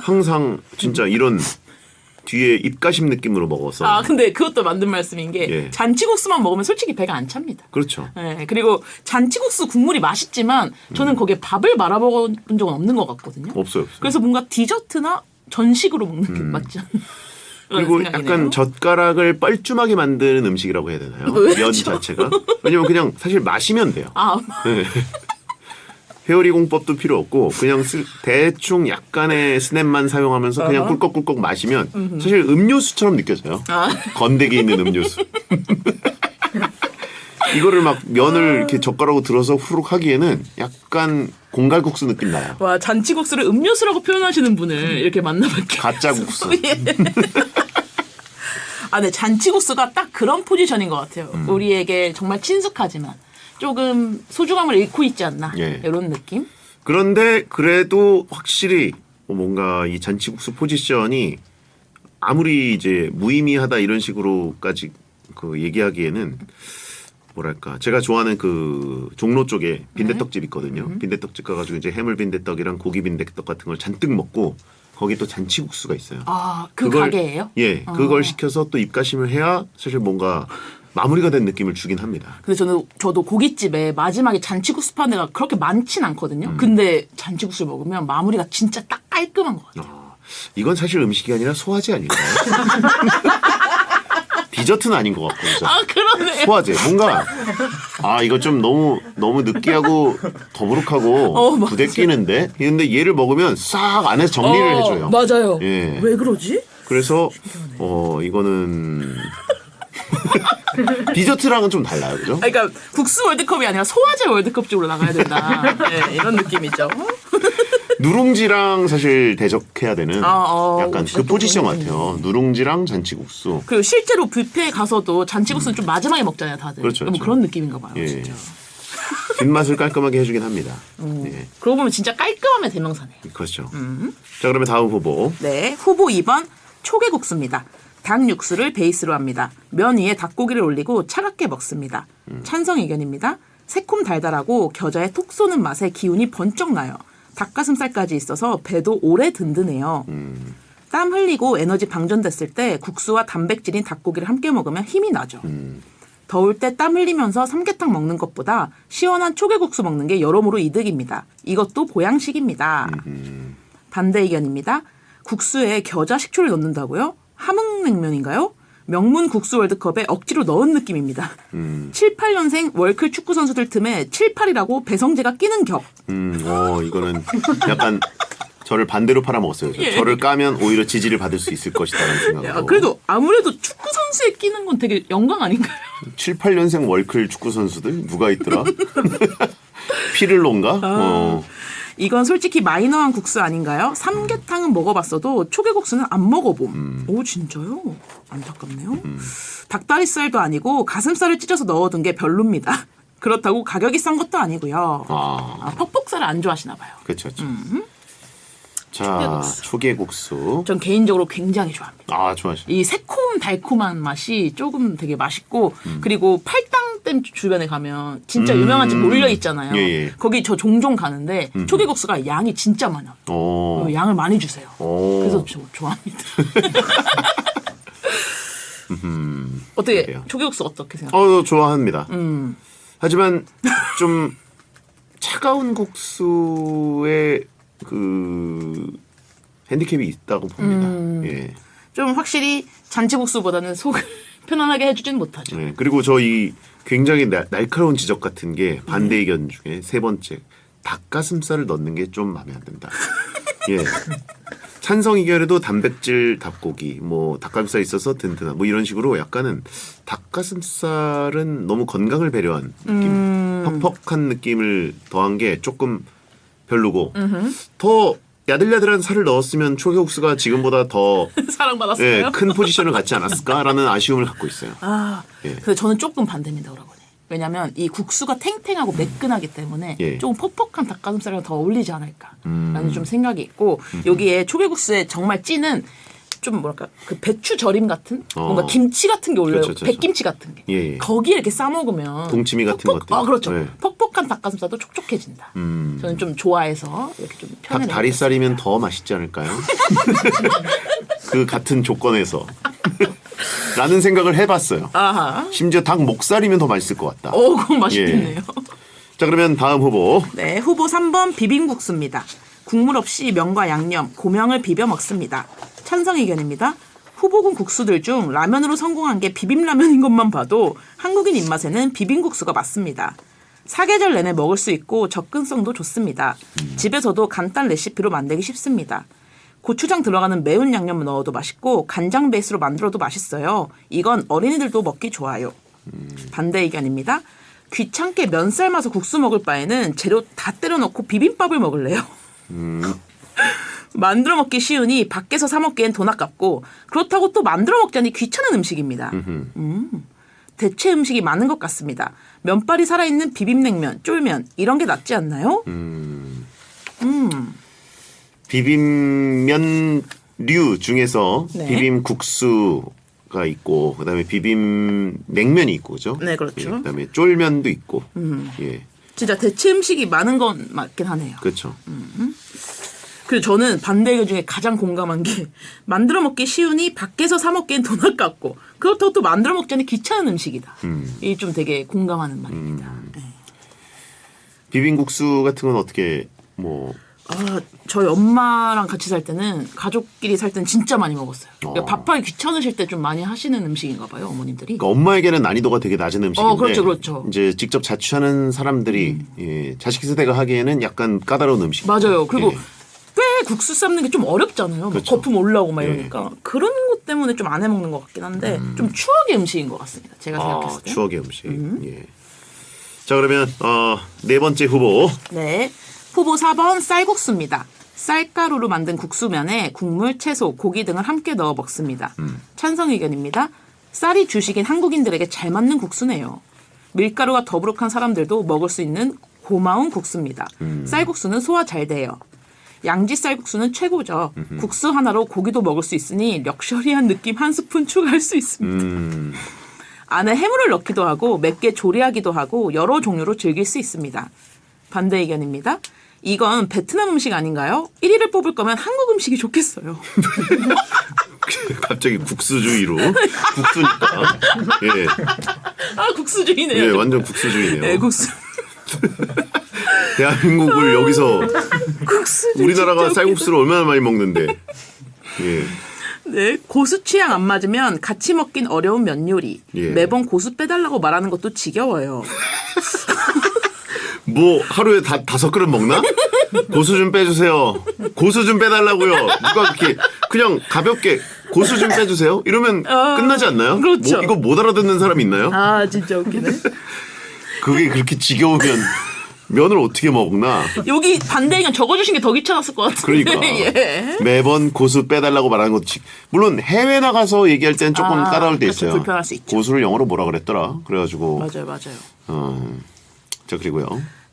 항상 진짜 이런 뒤에 입가심 느낌으로 먹어서. 근데 그것도 맞는 말씀인 게 예. 잔치국수만 먹으면 솔직히 배가 안 찹니다. 그렇죠. 네, 그리고 잔치국수 국물이 맛있지만 저는 거기에 밥을 말아 먹은 적은 없는 것 같거든요. 없어요. 그래서 뭔가 디저트나 전식으로 먹는 게 맞지 않나. 그리고 약간 젓가락을 뻘쭘하게 만드는 음식이라고 해야 되나요? 왜죠? 면 자체가. 왜냐면 그냥 사실 마시면 돼요. 네. 회오리 공법도 필요 없고 그냥 대충 약간의 스냅만 사용하면서 그냥 꿀꺽꿀꺽 마시면 사실 음료수처럼 느껴져요. 건더기 있는 음료수. 이거를 막 면을 이렇게 젓가락으로 들어서 후룩 하기에는 약간 공갈국수 느낌 나요. 와, 잔치국수를 음료수라고 표현하시는 분을 이렇게 만나볼게요. 가짜 국수. 네, 잔치국수가 딱 그런 포지션인 것 같아요. 우리에게 정말 친숙하지만 조금 소중함을 잃고 있지 않나. 예. 이런 느낌? 그런데 그래도 확실히 뭔가 이 잔치국수 포지션이 아무리 이제 무의미하다 이런 식으로까지 그 얘기하기에는 뭐랄까 제가 좋아하는 그 종로 쪽에 빈대떡집 있거든요. 빈대떡집 가가지고 이제 해물빈대떡이랑 고기빈대떡 같은 걸 잔뜩 먹고 거기 또 잔치국수가 있어요. 그 가게예요? 예, 그걸 시켜서 또 입가심을 해야 사실 뭔가 마무리가 된 느낌을 주긴 합니다. 근데 저도 고깃집에 마지막에 잔치국수 파는 데가 그렇게 많진 않거든요. 근데 잔치국수를 먹으면 마무리가 진짜 딱 깔끔한 것 같아요. 이건 사실 음식이 아니라 소화제 아닌가요? 디저트는 아닌 것 같고. 그죠? 그러네. 소화제. 뭔가 이거 좀 너무 느끼하고 더부룩하고 맞아. 부대끼는데. 근데 얘를 먹으면 싹 안에서 정리를 해줘요. 맞아요. 예. 왜 그러지? 그래서 이거는 디저트랑은 좀 달라요, 그죠? 그러니까 국수 월드컵이 아니라 소화제 월드컵 쪽으로 나가야 된다. 네, 이런 느낌이죠. 누룽지랑 사실 대적해야 되는 약간 진짜 그 포지션 또 같아요. 누룽지랑 잔치국수. 그리고 실제로 뷔페에 가서도 잔치국수는 좀 마지막에 먹잖아요, 다들. 그렇죠, 뭐 그렇죠. 그런 느낌인가 봐요, 예. 진짜. 뒷맛을 깔끔하게 해주긴 합니다. 예. 그러고 보면 진짜 깔끔함의 대명사네요. 그렇죠. 자, 그러면 다음 후보. 네, 후보 2번 초계국수입니다. 닭 육수를 베이스로 합니다. 면 위에 닭고기를 올리고 차갑게 먹습니다. 찬성 의견입니다. 새콤 달달하고 겨자의 톡 쏘는 맛에 기운이 번쩍 나요. 닭가슴살까지 있어서 배도 오래 든든해요. 땀 흘리고 에너지 방전됐을 때 국수와 단백질인 닭고기를 함께 먹으면 힘이 나죠. 더울 때 땀 흘리면서 삼계탕 먹는 것보다 시원한 초계국수 먹는 게 여러모로 이득입니다. 이것도 보양식입니다. 반대 의견입니다. 국수에 겨자 식초를 넣는다고요? 함흥냉면인가요? 명문 국수 월드컵에 억지로 넣은 느낌입니다. 7, 8년생 월클 축구 선수들 틈에 7, 8이라고 배성재가 끼는 격. 이거는 약간 저를 반대로 팔아먹었어요. 저를 까면 오히려 지지를 받을 수 있을 것이다라는 생각으로. 야, 그래도 아무래도 축구 선수에 끼는 건 되게 영광 아닌가요? 7, 8년생 월클 축구 선수들 누가 있더라? 피를론가? 이건 솔직히 마이너한 국수 아닌가요? 삼계탕은 먹어봤어도 초계국수는 안 먹어봄. 오 진짜요? 안타깝네요. 닭다리살도 아니고 가슴살을 찢어서 넣어둔 게 별로입니다. 그렇다고 가격이 싼 것도 아니고요. 퍽퍽살을 안 좋아하시나 봐요. 그렇죠. 자, 초계국수. 전 개인적으로 굉장히 좋아합니다. 좋아하시죠. 이 새콤 달콤한 맛이 조금 되게 맛있고 그리고 팔당댐 주변에 가면 진짜 유명한 집 몰려 있잖아요. 예. 거기 저 종종 가는데 초계국수가 양이 진짜 많아요. 양을 많이 주세요. 그래서 저 좋아합니다. 어떻게 그래요. 초계국수 어떻게 생각해요? 좋아합니다. 하지만 좀 차가운 국수에 그 핸디캡이 있다고 봅니다. 예. 좀 확실히 잔치국수보다는 속을 편안하게 해주진 못하죠. 네, 그리고 저 이 굉장히 날카로운 지적 같은 게 반대 의견 중에 세 번째 닭가슴살을 넣는 게 좀 마음에 안 든다. 예. 찬성 의견에도 단백질 닭고기, 뭐 닭가슴살 있어서 든든한, 뭐 이런 식으로 약간은 닭가슴살은 너무 건강을 배려한 느낌, 퍽퍽한 느낌을 더한 게 조금 별로고 더 야들야들한 살을 넣었으면 초계국수가 지금보다 더 사랑받았어요. 큰 포지션을 갖지 않았을까라는 아쉬움을 갖고 있어요. 예. 근데 저는 조금 반대입니다, 오라버니. 왜냐면 이 국수가 탱탱하고 매끈하기 때문에 조금 퍽퍽한 닭가슴살이랑 더 어울리지 않을까라는 좀 생각이 있고 여기에 초계국수에 정말 찐은 좀 뭐랄까 그 배추 절임 같은 뭔가 김치 같은 게 올려요. 그렇죠. 백김치 같은 게. 예. 거기에 이렇게 싸 먹으면 동치미 같은 것들. 그렇죠. 네. 퍽퍽한 닭가슴살도 촉촉해진다. 저는 좀 좋아해서 이렇게 좀 닭 편해. 다리살이면 더 맛있지 않을까요? 그 같은 조건에서 라는 생각을 해봤어요. 아하. 심지어 닭 목살이면 더 맛있을 것 같다. 그건 맛있겠네요. 자, 그러면 다음 후보. 네, 후보 3번 비빔국수입니다. 국물 없이 면과 양념, 고명을 비벼 먹습니다. 찬성 의견입니다. 후보군 국수들 중 라면으로 성공한 게 비빔라면인 것만 봐도 한국인 입맛에는 비빔국수가 맞습니다. 사계절 내내 먹을 수 있고 접근성도 좋습니다. 집에서도 간단 레시피로 만들기 쉽습니다. 고추장 들어가는 매운 양념을 넣어도 맛있고 간장 베이스로 만들어도 맛있어요. 이건 어린이들도 먹기 좋아요. 반대 의견입니다. 귀찮게 면 삶아서 국수 먹을 바에는 재료 다 때려 넣고 비빔밥을 먹을래요. 만들어 먹기 쉬우니 밖에서 사 먹기엔 돈 아깝고 그렇다고 또 만들어 먹자니 귀찮은 음식입니다. 대체 음식이 많은 것 같습니다. 면발이 살아있는 비빔냉면, 쫄면 이런 게 낫지 않나요? 비빔면류 중에서 네. 비빔국수가 있고 그다음에 비빔냉면이 있고 그죠? 네, 그렇죠. 예, 그다음에 쫄면도 있고. 예. 진짜 대체 음식이 많은 건 맞긴 하네요. 그렇죠. 그리고 저는 반대 의견 중에 가장 공감한 게 만들어 먹기 쉬우니 밖에서 사 먹기엔 돈 아깝고 그렇다고 또 만들어 먹자니 귀찮은 음식이다. 이게 좀 되게 공감하는 말입니다. 네. 비빔국수 같은 건 어떻게 뭐 저희 엄마랑 같이 살 때는 가족끼리 살 때는 진짜 많이 먹었어요. 그러니까 밥하기 귀찮으실 때 좀 많이 하시는 음식인가 봐요, 어머님들이. 그러니까 엄마에게는 난이도가 되게 낮은 음식인데 그렇죠. 이제 직접 자취하는 사람들이 자식 세대가 하기에는 약간 까다로운 음식. 맞아요. 그리고 예. 꽤 국수 삶는 게 좀 어렵잖아요. 막 그렇죠. 거품 올라오고 막 예. 이러니까 그런 것 때문에 좀 안 해먹는 것 같긴 한데 좀 추억의 음식인 것 같습니다. 제가 생각했을 때. 추억의 음식. 예. 자, 그러면 네 번째 후보. 네. 후보 4번 쌀국수입니다. 쌀가루로 만든 국수면에 국물, 채소, 고기 등을 함께 넣어 먹습니다. 찬성 의견입니다. 쌀이 주식인 한국인들에게 잘 맞는 국수네요. 밀가루가 더부룩한 사람들도 먹을 수 있는 고마운 국수입니다. 쌀국수는 소화 잘 돼요. 양지 쌀국수는 최고죠. 국수 하나로 고기도 먹을 수 있으니 럭셔리한 느낌 한 스푼 추가할 수 있습니다. 안에 해물을 넣기도 하고 맵게 조리하기도 하고 여러 종류로 즐길 수 있습니다. 반대 의견입니다. 이건 베트남 음식 아닌가요? 1위를 뽑을 거면 한국 음식이 좋겠어요. 갑자기 국수주의로 국수니까. 예. 아 국수주의네요. 예, 완전 국수주의네요. 네, 국수. 대한민국을 여기서 국수. 우리나라가 쌀국수를 얼마나 많이 먹는데. 예. 네, 고수 취향 안 맞으면 같이 먹긴 어려운 면 요리. 예. 매번 고수 빼달라고 말하는 것도 지겨워요. 뭐 하루에 5그릇 먹나? 고수 좀 빼주세요. 고수 좀 빼달라고요. 누가 그렇게 그냥 가볍게 고수 좀 빼주세요. 이러면 끝나지 않나요? 그렇죠. 뭐, 이거 못 알아듣는 사람 있나요? 아 진짜 웃기네. 그게 그렇게 지겨우면 면을 어떻게 먹나? 여기 반대 의견 적어주신 게 더 귀찮았을 것 같은데. 그러니까 예. 매번 고수 빼달라고 말하는 것도 물론 해외 나가서 얘기할 때는 조금 까다로울 때 그렇죠. 있어요. 불편할 수 있죠. 고수를 영어로 뭐라 그랬더라? 그래가지고 맞아요. 자 그리고요.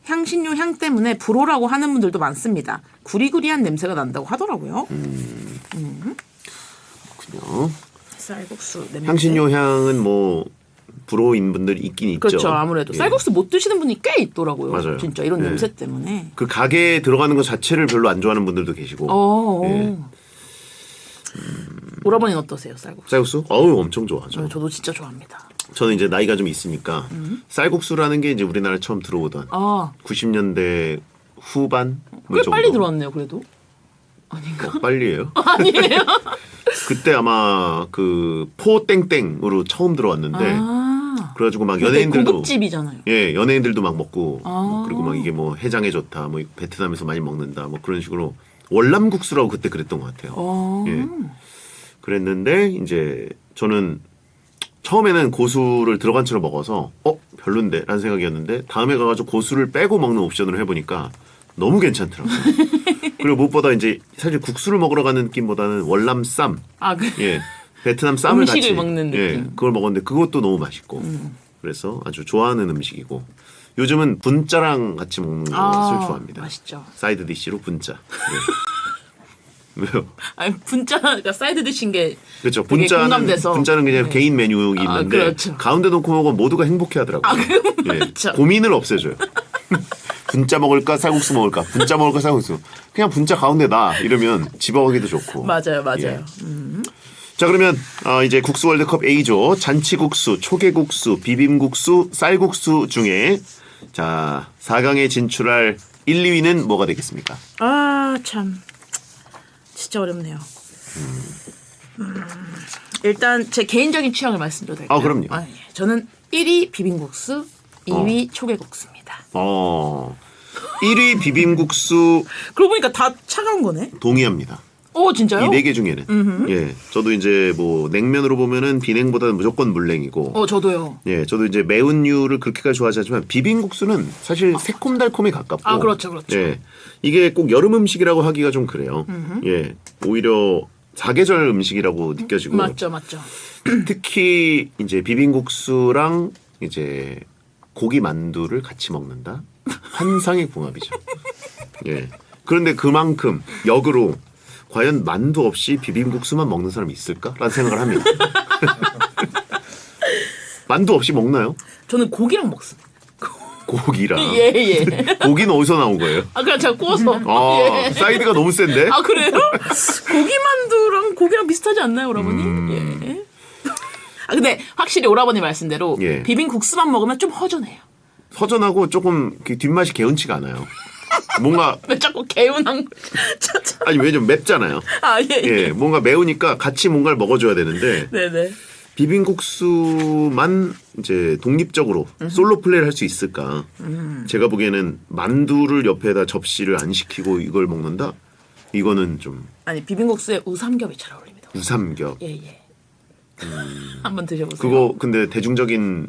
향신료 향 때문에 불호라고 하는 분들도 많습니다. 구리구리한 냄새가 난다고 하더라고요. 그렇군요. 쌀국수 냄새. 향신료 향은 뭐 불호인 분들이 있긴 있죠. 그렇죠. 아무래도 예. 쌀국수 못 드시는 분이 꽤 있더라고요. 맞아요. 진짜 이런 예. 냄새 때문에. 그 가게에 들어가는 것 자체를 별로 안 좋아하는 분들도 계시고. 예. 오라버니는 어떠세요, 쌀국수? 쌀국수? 어우 엄청 좋아하죠. 저도 진짜 좋아합니다. 저는 이제 나이가 좀 있으니까 쌀국수라는 게 이제 우리나라에 처음 들어오던 아, 90년대 후반 뭐 꽤 정도. 빨리 들어왔네요, 그래도. 아닌가? 빨리예요? 아니에요? 그때 아마 그 포땡땡으로 처음 들어왔는데 아, 그래가지고 막 그때 연예인들도 고급집이잖아요. 예 연예인들도 막 먹고 아. 뭐 그리고 막 이게 뭐 해장에 좋다 뭐 베트남에서 많이 먹는다 뭐 그런 식으로 월남국수라고 그때 그랬던 것 같아요. 어. 예. 그랬는데 이제 저는 처음에는 고수를 들어간 채로 먹어서 별론데 라는 생각이었는데 다음에 가가지고 고수를 빼고 먹는 옵션을 해보니까 너무 괜찮더라고요. 그리고 무엇보다 이제 사실 국수를 먹으러 가는 느낌보다는 월남쌈 아, 그 예 베트남 쌈을 음식을 같이 먹는 예, 느낌. 그걸 먹었는데 그것도 너무 맛있고 그래서 아주 좋아하는 음식이고 요즘은 분짜랑 같이 먹는 것을 좋아합니다. 맛있죠. 사이드 디시로 분짜. 예. 왜요? 아니 분짜가 사이드 디신 게 그렇죠. 되게 공감돼서. 분짜는 그냥 네. 개인 메뉴 아, 있는데 그렇죠. 가운데 놓고 먹으면 모두가 행복해하더라고요. 예. 그렇죠. 고민을 없애줘요. 분짜 먹을까 쌀국수 먹을까? 분짜 먹을까 쌀국수? 그냥 분짜 가운데다 이러면 집어가기도 좋고. 맞아요. 예. 자 그러면 이제 국수 월드컵 A조 잔치국수, 초계국수, 비빔국수, 쌀국수 중에 자 4강에 진출할 1, 2위는 뭐가 되겠습니까? 아, 참. 진짜 어렵네요. 일단 제 개인적인 취향을 말씀드려도 될까요? 그럼요. 예. 저는 1위 비빔국수, 2위 초계국수입니다. 1위 비빔국수 그러고 보니까 다 차가운 거네. 동의합니다. 오, 진짜요? 이 4개 중에는. 예. 저도 이제 뭐 냉면으로 보면은 비냉보다는 무조건 물냉이고. 저도요. 예. 저도 이제 매운류를 그렇게까지 좋아하지 않지만 비빔국수는 사실 새콤달콤에 가깝고. 아, 그렇죠, 그렇죠. 예. 이게 꼭 여름 음식이라고 하기가 좀 그래요. 예. 오히려 사계절 음식이라고 느껴지고. 맞죠. 특히 이제 비빔국수랑 이제 고기 만두를 같이 먹는다. 환상의 궁합이죠. 예. 그런데 그만큼 역으로 과연 만두 없이 비빔국수만 먹는 사람이 있을까라는 생각을 합니다. 만두 없이 먹나요? 저는 고기랑 먹습니다. 고기랑. 예. 고기는 어디서 나온 거예요? 아, 그냥 제가 구워서. 예. 사이드가 너무 센데? 아, 그래요? 고기만두랑 고기랑 비슷하지 않나요, 오라버니? 예. 아, 근데 확실히 오라버니 말씀대로 예. 비빔국수만 먹으면 좀 허전해요. 허전하고 조금 그 뒷맛이 개운치가 않아요. 뭔가 왜 자꾸 개운한 거. 아니 왜냐면 맵잖아요. 아, 예. 예, 뭔가 매우니까 같이 뭔가를 먹어줘야 되는데 네네. 비빔국수만 이제 독립적으로 솔로 플레이를 할 수 있을까? 제가 보기에는 만두를 옆에다 접시를 안 시키고 이걸 먹는다? 이거는 좀 아니, 비빔국수에 우삼겹이 잘 어울립니다. 우삼겹. 예. 한번 드셔보세요. 그거 근데 대중적인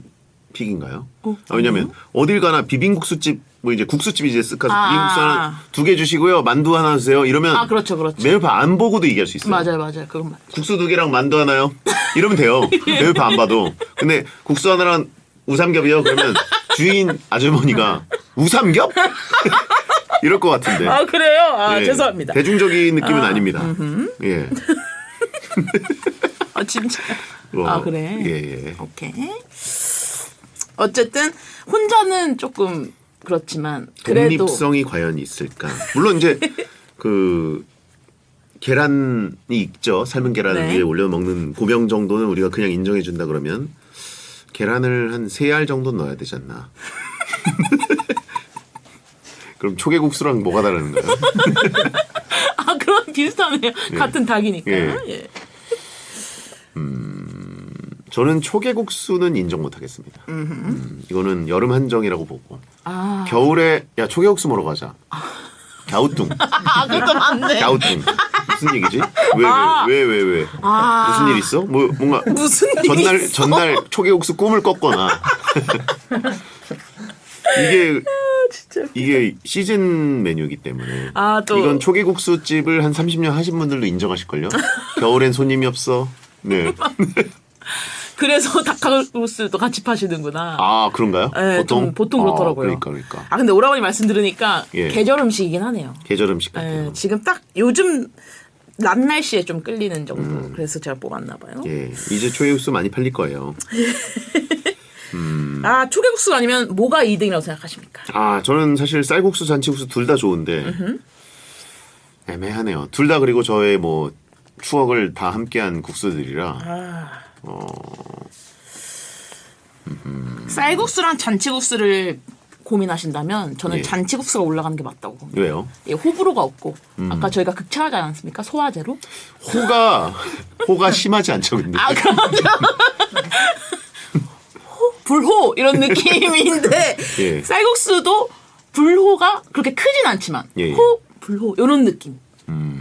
픽인가요? 왜냐면 어딜 가나 비빔국수집 뭐 이제 국수집이 이제 쓱 가서 비빔국수 하나 2개 주시고요. 만두 하나 주세요. 이러면 아, 그렇죠. 메뉴판 안 보고도 얘기할 수 있어요. 맞아요. 그건 맞죠. 국수 2개랑 만두 하나요? 이러면 돼요. 메뉴판 안 봐도. 근데 국수 하나랑 우삼겹이요? 그러면 주인 아주머니가 우삼겹? 이럴 것 같은데. 아, 그래요? 아, 예. 죄송합니다. 대중적인 느낌은 아닙니다. 예. 아, 진짜. 뭐, 아, 그래? 예. 오케이. 어쨌든 혼자는 조금 그렇지만 그래도 독립성이 과연 있을까? 물론 이제 그 계란이 있죠. 삶은 계란을 네. 위에 올려 먹는 고명 정도는 우리가 그냥 인정해 준다 그러면 계란을 한 3알 정도 넣어야 되지 않나. 그럼 초계국수랑 뭐가 다른가요? 아 그럼 비슷하네요. 같은 닭이니까. 예. 예. 저는 초계국수는 인정 못하겠습니다. 이거는 여름 한정이라고 보고 아, 겨울에 야 초계국수 먹으러 가자. 갸우뚱. 아 그것도 맞네. 갸우뚱. 무슨 얘기지? 왜? 아. 무슨 일 있어? 뭐 뭔가 무슨 일이 전날 초계국수 꿈을 꿨거나 이게 시즌 메뉴이기 때문에 아, 또. 이건 초계국수 집을 한 30년 하신 분들도 인정하실걸요? 겨울엔 손님이 없어. 네. 그래서 닭칼국수도 같이 파시는구나. 아 그런가요? 네, 보통 그렇더라고요. 그러니까. 아 근데 오라버니 말씀 들으니까 예. 계절 음식이긴 하네요. 계절 음식 같아요. 예, 지금 딱 요즘 낮 날씨에 좀 끌리는 정도. 그래서 제가 뽑았나 봐요. 예, 이제 초계국수 많이 팔릴 거예요. 아 초계국수 아니면 뭐가 2등이라고 생각하십니까? 아 저는 사실 쌀국수, 잔치국수 둘 다 좋은데 애매하네요. 둘 다 그리고 저의 뭐 추억을 다 함께한 국수들이라. 아. 쌀국수랑 잔치국수를 고민하신다면 저는 예. 잔치국수가 올라가는 게 맞다고 봅니다. 왜요? 예, 호불호가 없고 아까 저희가 극찬하지 않았습니까? 소화제로. 호가 심하지 않죠, 근데. 아 그럼 불호 이런 느낌인데 예. 쌀국수도 불호가 그렇게 크진 않지만 예, 예. 호 불호 이런 느낌.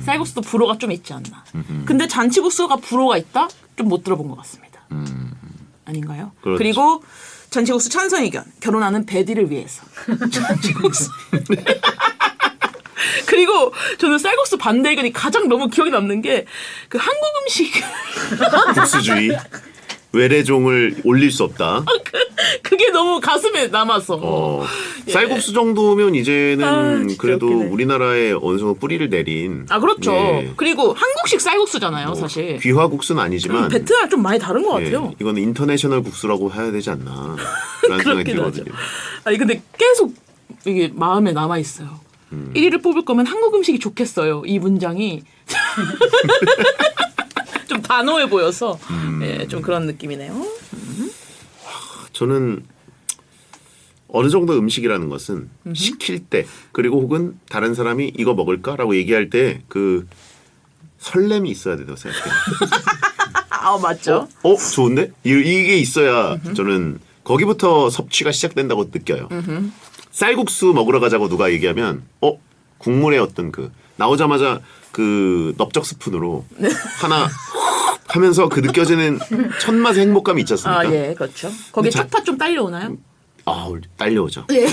쌀국수도 불호가 좀 있지 않나. 근데 잔치국수가 불호가 있다? 좀 못 들어본 것 같습니다. 아닌가요? 그렇죠. 그리고 잔치국수 찬성 의견. 결혼하는 배디를 위해서. 잔치국수. 그리고 저는 쌀국수 반대 의견이 가장 너무 기억에 남는 게 그 한국 음식 국수주의. 외래종을 올릴 수 없다. 그게 너무 가슴에 남아서. 쌀국수 정도면 이제는 아, 진짜 그래도 웃기네. 우리나라에 어느 정도 뿌리를 내린. 아 그렇죠. 예, 그리고 한국식 쌀국수잖아요, 사실. 귀화국수는 아니지만. 베트남 좀 많이 다른 것 예, 같아요. 이거는 인터내셔널 국수라고 해야 되지 않나. 라는 생각이 그렇긴 하죠. 들거든요. 아니 근데 계속 이게 마음에 남아 있어요. 1위를 뽑을 거면 한국 음식이 좋겠어요. 이 문장이 좀 단호해 보여서 예, 좀 그런 느낌이네요. 저는 어느 정도 음식이라는 것은 시킬 때 그리고 혹은 다른 사람이 이거 먹을까라고 얘기할 때 그 설렘이 있어야 된다고 생각해요. 아 맞죠. 좋은데? 이게 있어야 저는 거기부터 섭취가 시작된다고 느껴요. 쌀국수 먹으러 가자고 누가 얘기하면 국물에 어떤 그 나오자마자 그 넓적 스푼으로 하나 하면서 그 느껴지는 첫 맛의 행복감이 있지 않습니까? 아 예, 그렇죠. 거기에 근데 쪽파 좀 딸려오나요? 딸려오죠. 예.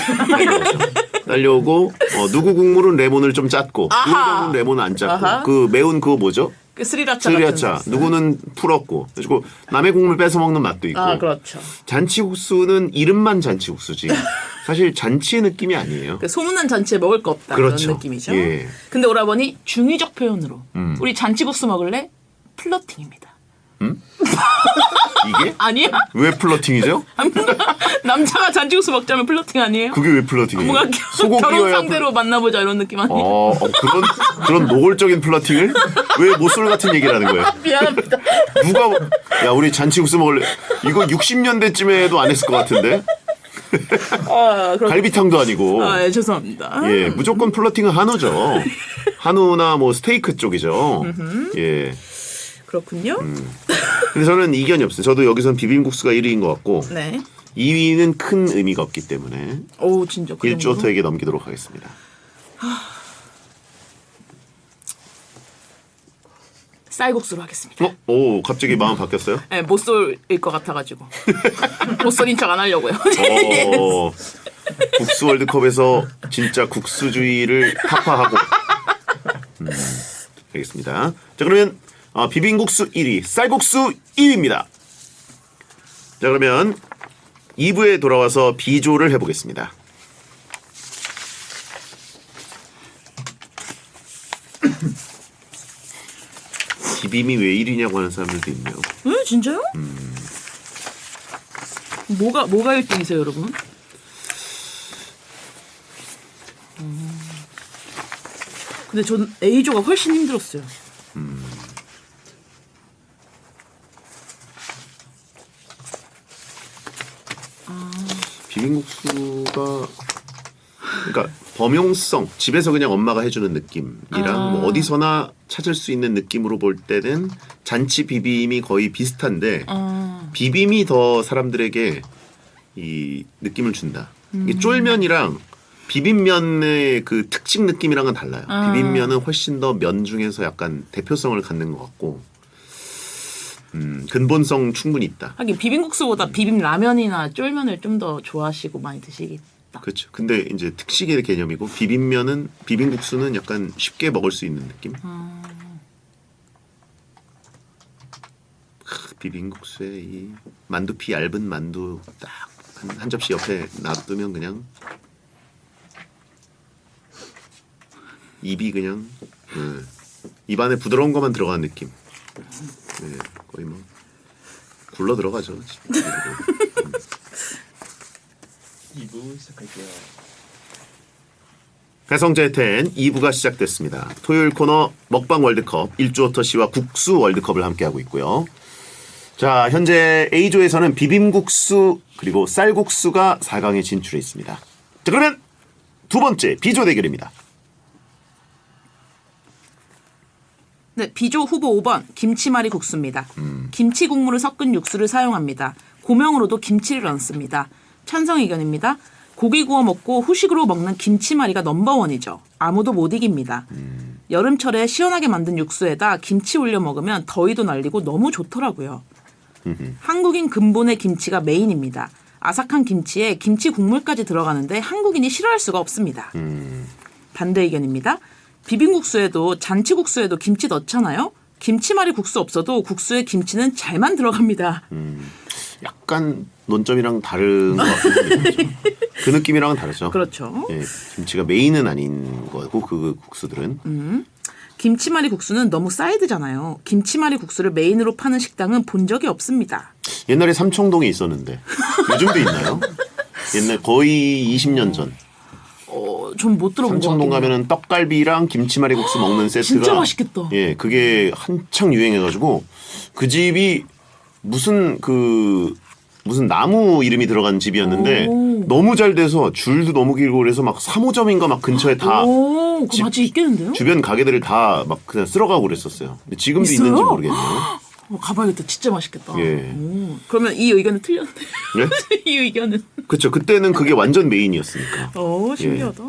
딸려오고 누구 국물은 레몬을 좀 짰고 누구 아하. 국물은 레몬은 안 짰고 아하. 그 매운 그거 뭐죠? 그 스리라차 스리라차 같은. 누구는 풀었고 그리고 남의 국물 뺏어 먹는 맛도 있고 아 그렇죠. 잔치국수는 이름만 잔치국수지 사실 잔치의 느낌이 아니에요. 그 소문난 잔치에 먹을 거 없다 그렇죠. 그런 느낌이죠. 예. 근데 오라버니 중의적 표현으로 우리 잔치국수 먹을래? 플러팅입니다. 이게 아니야? 왜 플러팅이죠? 남자가 잔치국수 먹자면 플러팅 아니에요? 그게 왜 플러팅이에요? 뭔가 결혼 상대로 만나보자 이런 느낌 아니에요? 그런 노골적인 플러팅을 왜 모쏠 같은 얘기를 하는 거예요? 미안합니다. 야 우리 잔치국수 먹을래? 이거 60년대쯤에도 안 했을 것 같은데 아, 갈비탕도 아니고 아, 예, 죄송합니다. 예 무조건 플러팅은 한우죠. 한우나 뭐 스테이크 쪽이죠. 예. 그렇군요. 근데 저는 이견이 없어요. 저도 여기선 비빔국수가 1위인 것 같고 네. 2위는 큰 의미가 없기 때문에 오, 진짜. 그 정도? 일조어터에게 넘기도록 하겠습니다. 쌀국수로 하겠습니다. 오 갑자기 마음 바뀌었어요? 네, 못쏠일 것 같아가지고. 못쏠인 척 안 하려고요. 국수 월드컵에서 진짜 국수주의를 타파하고. 알겠습니다. 자 그러면 비빔국수 1위, 쌀국수 2위입니다. 자 그러면 2부에 돌아와서 비조를 해보겠습니다. 비빔이 왜 1위냐고 하는 사람들도 있네요. 응, 진짜요? 뭐가 1등이세요, 여러분? 근데 전 A조가 훨씬 힘들었어요. 비빔국수가 그러니까 범용성 집에서 그냥 엄마가 해주는 느낌이랑 뭐 어디서나 찾을 수 있는 느낌으로 볼 때는 잔치 비빔이 거의 비슷한데 비빔이 더 사람들에게 이 느낌을 준다. 이게 쫄면이랑 비빔면의 그 특징 느낌이랑은 달라요. 비빔면은 훨씬 더 면 중에서 약간 대표성을 갖는 것 같고 근본성 충분히 있다. 하긴 비빔국수보다 비빔라면이나 쫄면을 좀 더 좋아하시고 많이 드시겠다. 그렇죠. 근데 이제 특식의 개념이고 비빔국수는 약간 쉽게 먹을 수 있는 느낌. 비빔국수에 이 만두피 얇은 만두 딱 한 접시 옆에 놔두면 그냥 입이 그냥 입안에 부드러운 것만 들어가는 느낌. 네, 거의 뭐 굴러 들어가죠. 2부 시작할게요. 배성재의 텐 2부가 시작됐습니다. 토요일 코너 먹방 월드컵 일주어터 씨와 국수 월드컵을 함께하고 있고요. 자, 현재 A조에서는 비빔국수 그리고 쌀국수가 4강에 진출해 있습니다. 자, 그러면 두 번째 B조 대결입니다. 네, B조 후보 5번 김치말이 국수입니다. 김치 국물을 섞은 육수를 사용합니다. 고명으로도 김치를 얹습니다. 찬성 의견입니다. 고기 구워 먹고 후식으로 먹는 김치말이가 넘버원이죠. 아무도 못 이깁니다. 여름철에 시원하게 만든 육수에다 김치 올려 먹으면 더위도 날리고 너무 좋더라고요. 한국인 근본의 김치가 메인입니다. 아삭한 김치에 김치 국물까지 들어가는데 한국인이 싫어할 수가 없습니다. 반대 의견입니다. 비빔국수에도 잔치국수에도 김치 넣잖아요. 김치말이 국수 없어도 국수에 김치는 잘만 들어갑니다. 약간 논점이랑 다른 것 같은데 그 느낌이랑은 다르죠. 그렇죠. 예, 김치가 메인은 아닌 거고 그 국수들은 김치말이 국수는 너무 사이드잖아요. 김치말이 국수를 메인으로 파는 식당은 본 적이 없습니다. 옛날에 삼청동에 있었는데 요즘도 있나요? 옛날 거의 20년 전 전 못 들어본 것 삼청동 같아요. 가면은 떡갈비랑 김치말이 국수 먹는 세트가 진짜 맛있겠다. 예, 그게 한창 유행해가지고 그 집이 무슨 나무 이름이 들어간 집이었는데 너무 잘 돼서 줄도 너무 길고 그래서 막 3호점인가 막 근처에 다 오, 그거 맛이 있겠는데요? 주변 가게들을 다 막 그냥 쓸어가고 그랬었어요. 근데 지금도 있어요? 있는지 모르겠네요. 가봐야겠다. 진짜 맛있겠다. 예. 오, 그러면 이 의견은 틀렸네. 예? 이 의견은. 그렇죠. 그때는 그게 완전 메인이었으니까. 오, 신기하다.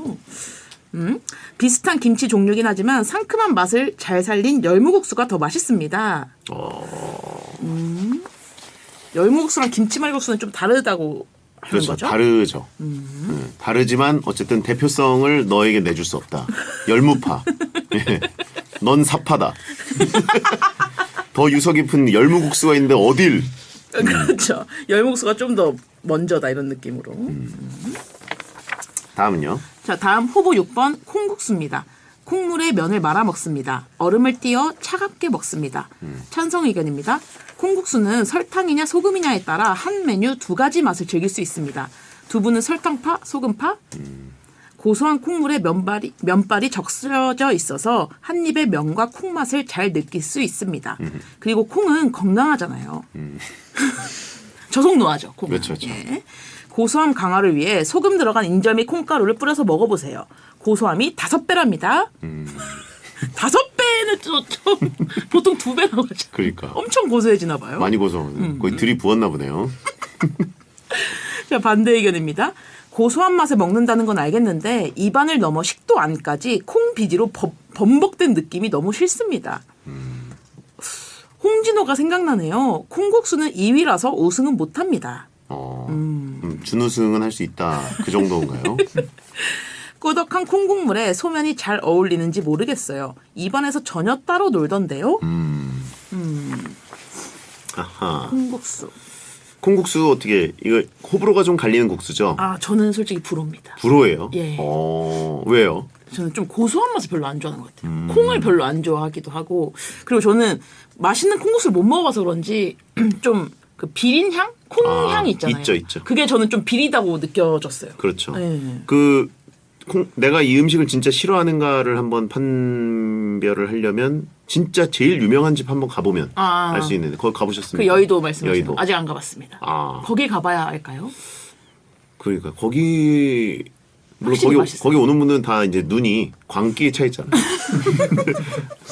비슷한 김치 종류긴 하지만 상큼한 맛을 잘 살린 열무국수가 더 맛있습니다. 열무국수랑 김치말국수는 좀 다르다고 하는 그렇죠. 거죠? 다르죠. 다르지만 어쨌든 대표성을 너에게 내줄 수 없다. 열무파. 예. 넌 사파다. 더 유서 깊은 열무국수가 있는데 어딜? 그렇죠. 열무국수가 좀 더 먼저다 이런 느낌으로. 다음은요. 자, 다음 후보 6번 콩국수입니다. 콩물에 면을 말아 먹습니다. 얼음을 띄어 차갑게 먹습니다. 찬성 의견입니다. 콩국수는 설탕이냐 소금이냐에 따라 한 메뉴 두 가지 맛을 즐길 수 있습니다. 두부는 설탕파, 소금파. 고소한 콩물에 면발이 적셔져 있어서 한 입에 면과 콩 맛을 잘 느낄 수 있습니다. 그리고 콩은 건강하잖아요. 저속노화죠. 콩은. 그렇죠, 그렇죠. 예. 고소함 강화를 위해 소금 들어간 인절미 콩가루를 뿌려서 먹어보세요. 고소함이 5배랍니다. 5배는 좀 보통 2배 나오죠. 그러니까. 엄청 고소해지나 봐요. 많이 고소. 거의 들이 부었나 보네요. 자, 반대 의견입니다. 고소한 맛에 먹는다는 건 알겠는데 입안을 넘어 식도 안까지 콩 비지로 범벅된 느낌이 너무 싫습니다. 홍진호가 생각나네요. 콩국수는 2위라서 우승은 못합니다. 준우승은 할 수 있다. 그 정도인가요? 꾸덕한 콩국물에 소면이 잘 어울리는지 모르겠어요. 입안에서 전혀 따로 놀던데요. 아하. 콩국수. 콩국수 어떻게 이거 호불호가 좀 갈리는 국수죠? 아, 저는 솔직히 불호입니다. 불호예요? 예. 왜요? 저는 좀 고소한 맛을 별로 안 좋아하는 것 같아요. 콩을 별로 안 좋아하기도 하고, 그리고 저는 맛있는 콩국수를 못 먹어봐서 그런지 좀 그 비린 향? 콩향이 있잖아요. 있죠. 그게 저는 좀 비리다고 느껴졌어요. 그렇죠. 네. 내가 이 음식을 진짜 싫어하는가를 한번 판별을 하려면 진짜 제일 유명한 집 한번 가보면 알 수 있는데 거기 가보셨습니까? 그 여의도 말씀하시는 여의도. 거 아직 안 가봤습니다. 거기 가봐야 할까요? 그러니까 거기 물론 확실히 거기 맛있어요. 거기 오는 분들은 다 이제 눈이 광기에 차 있잖아요.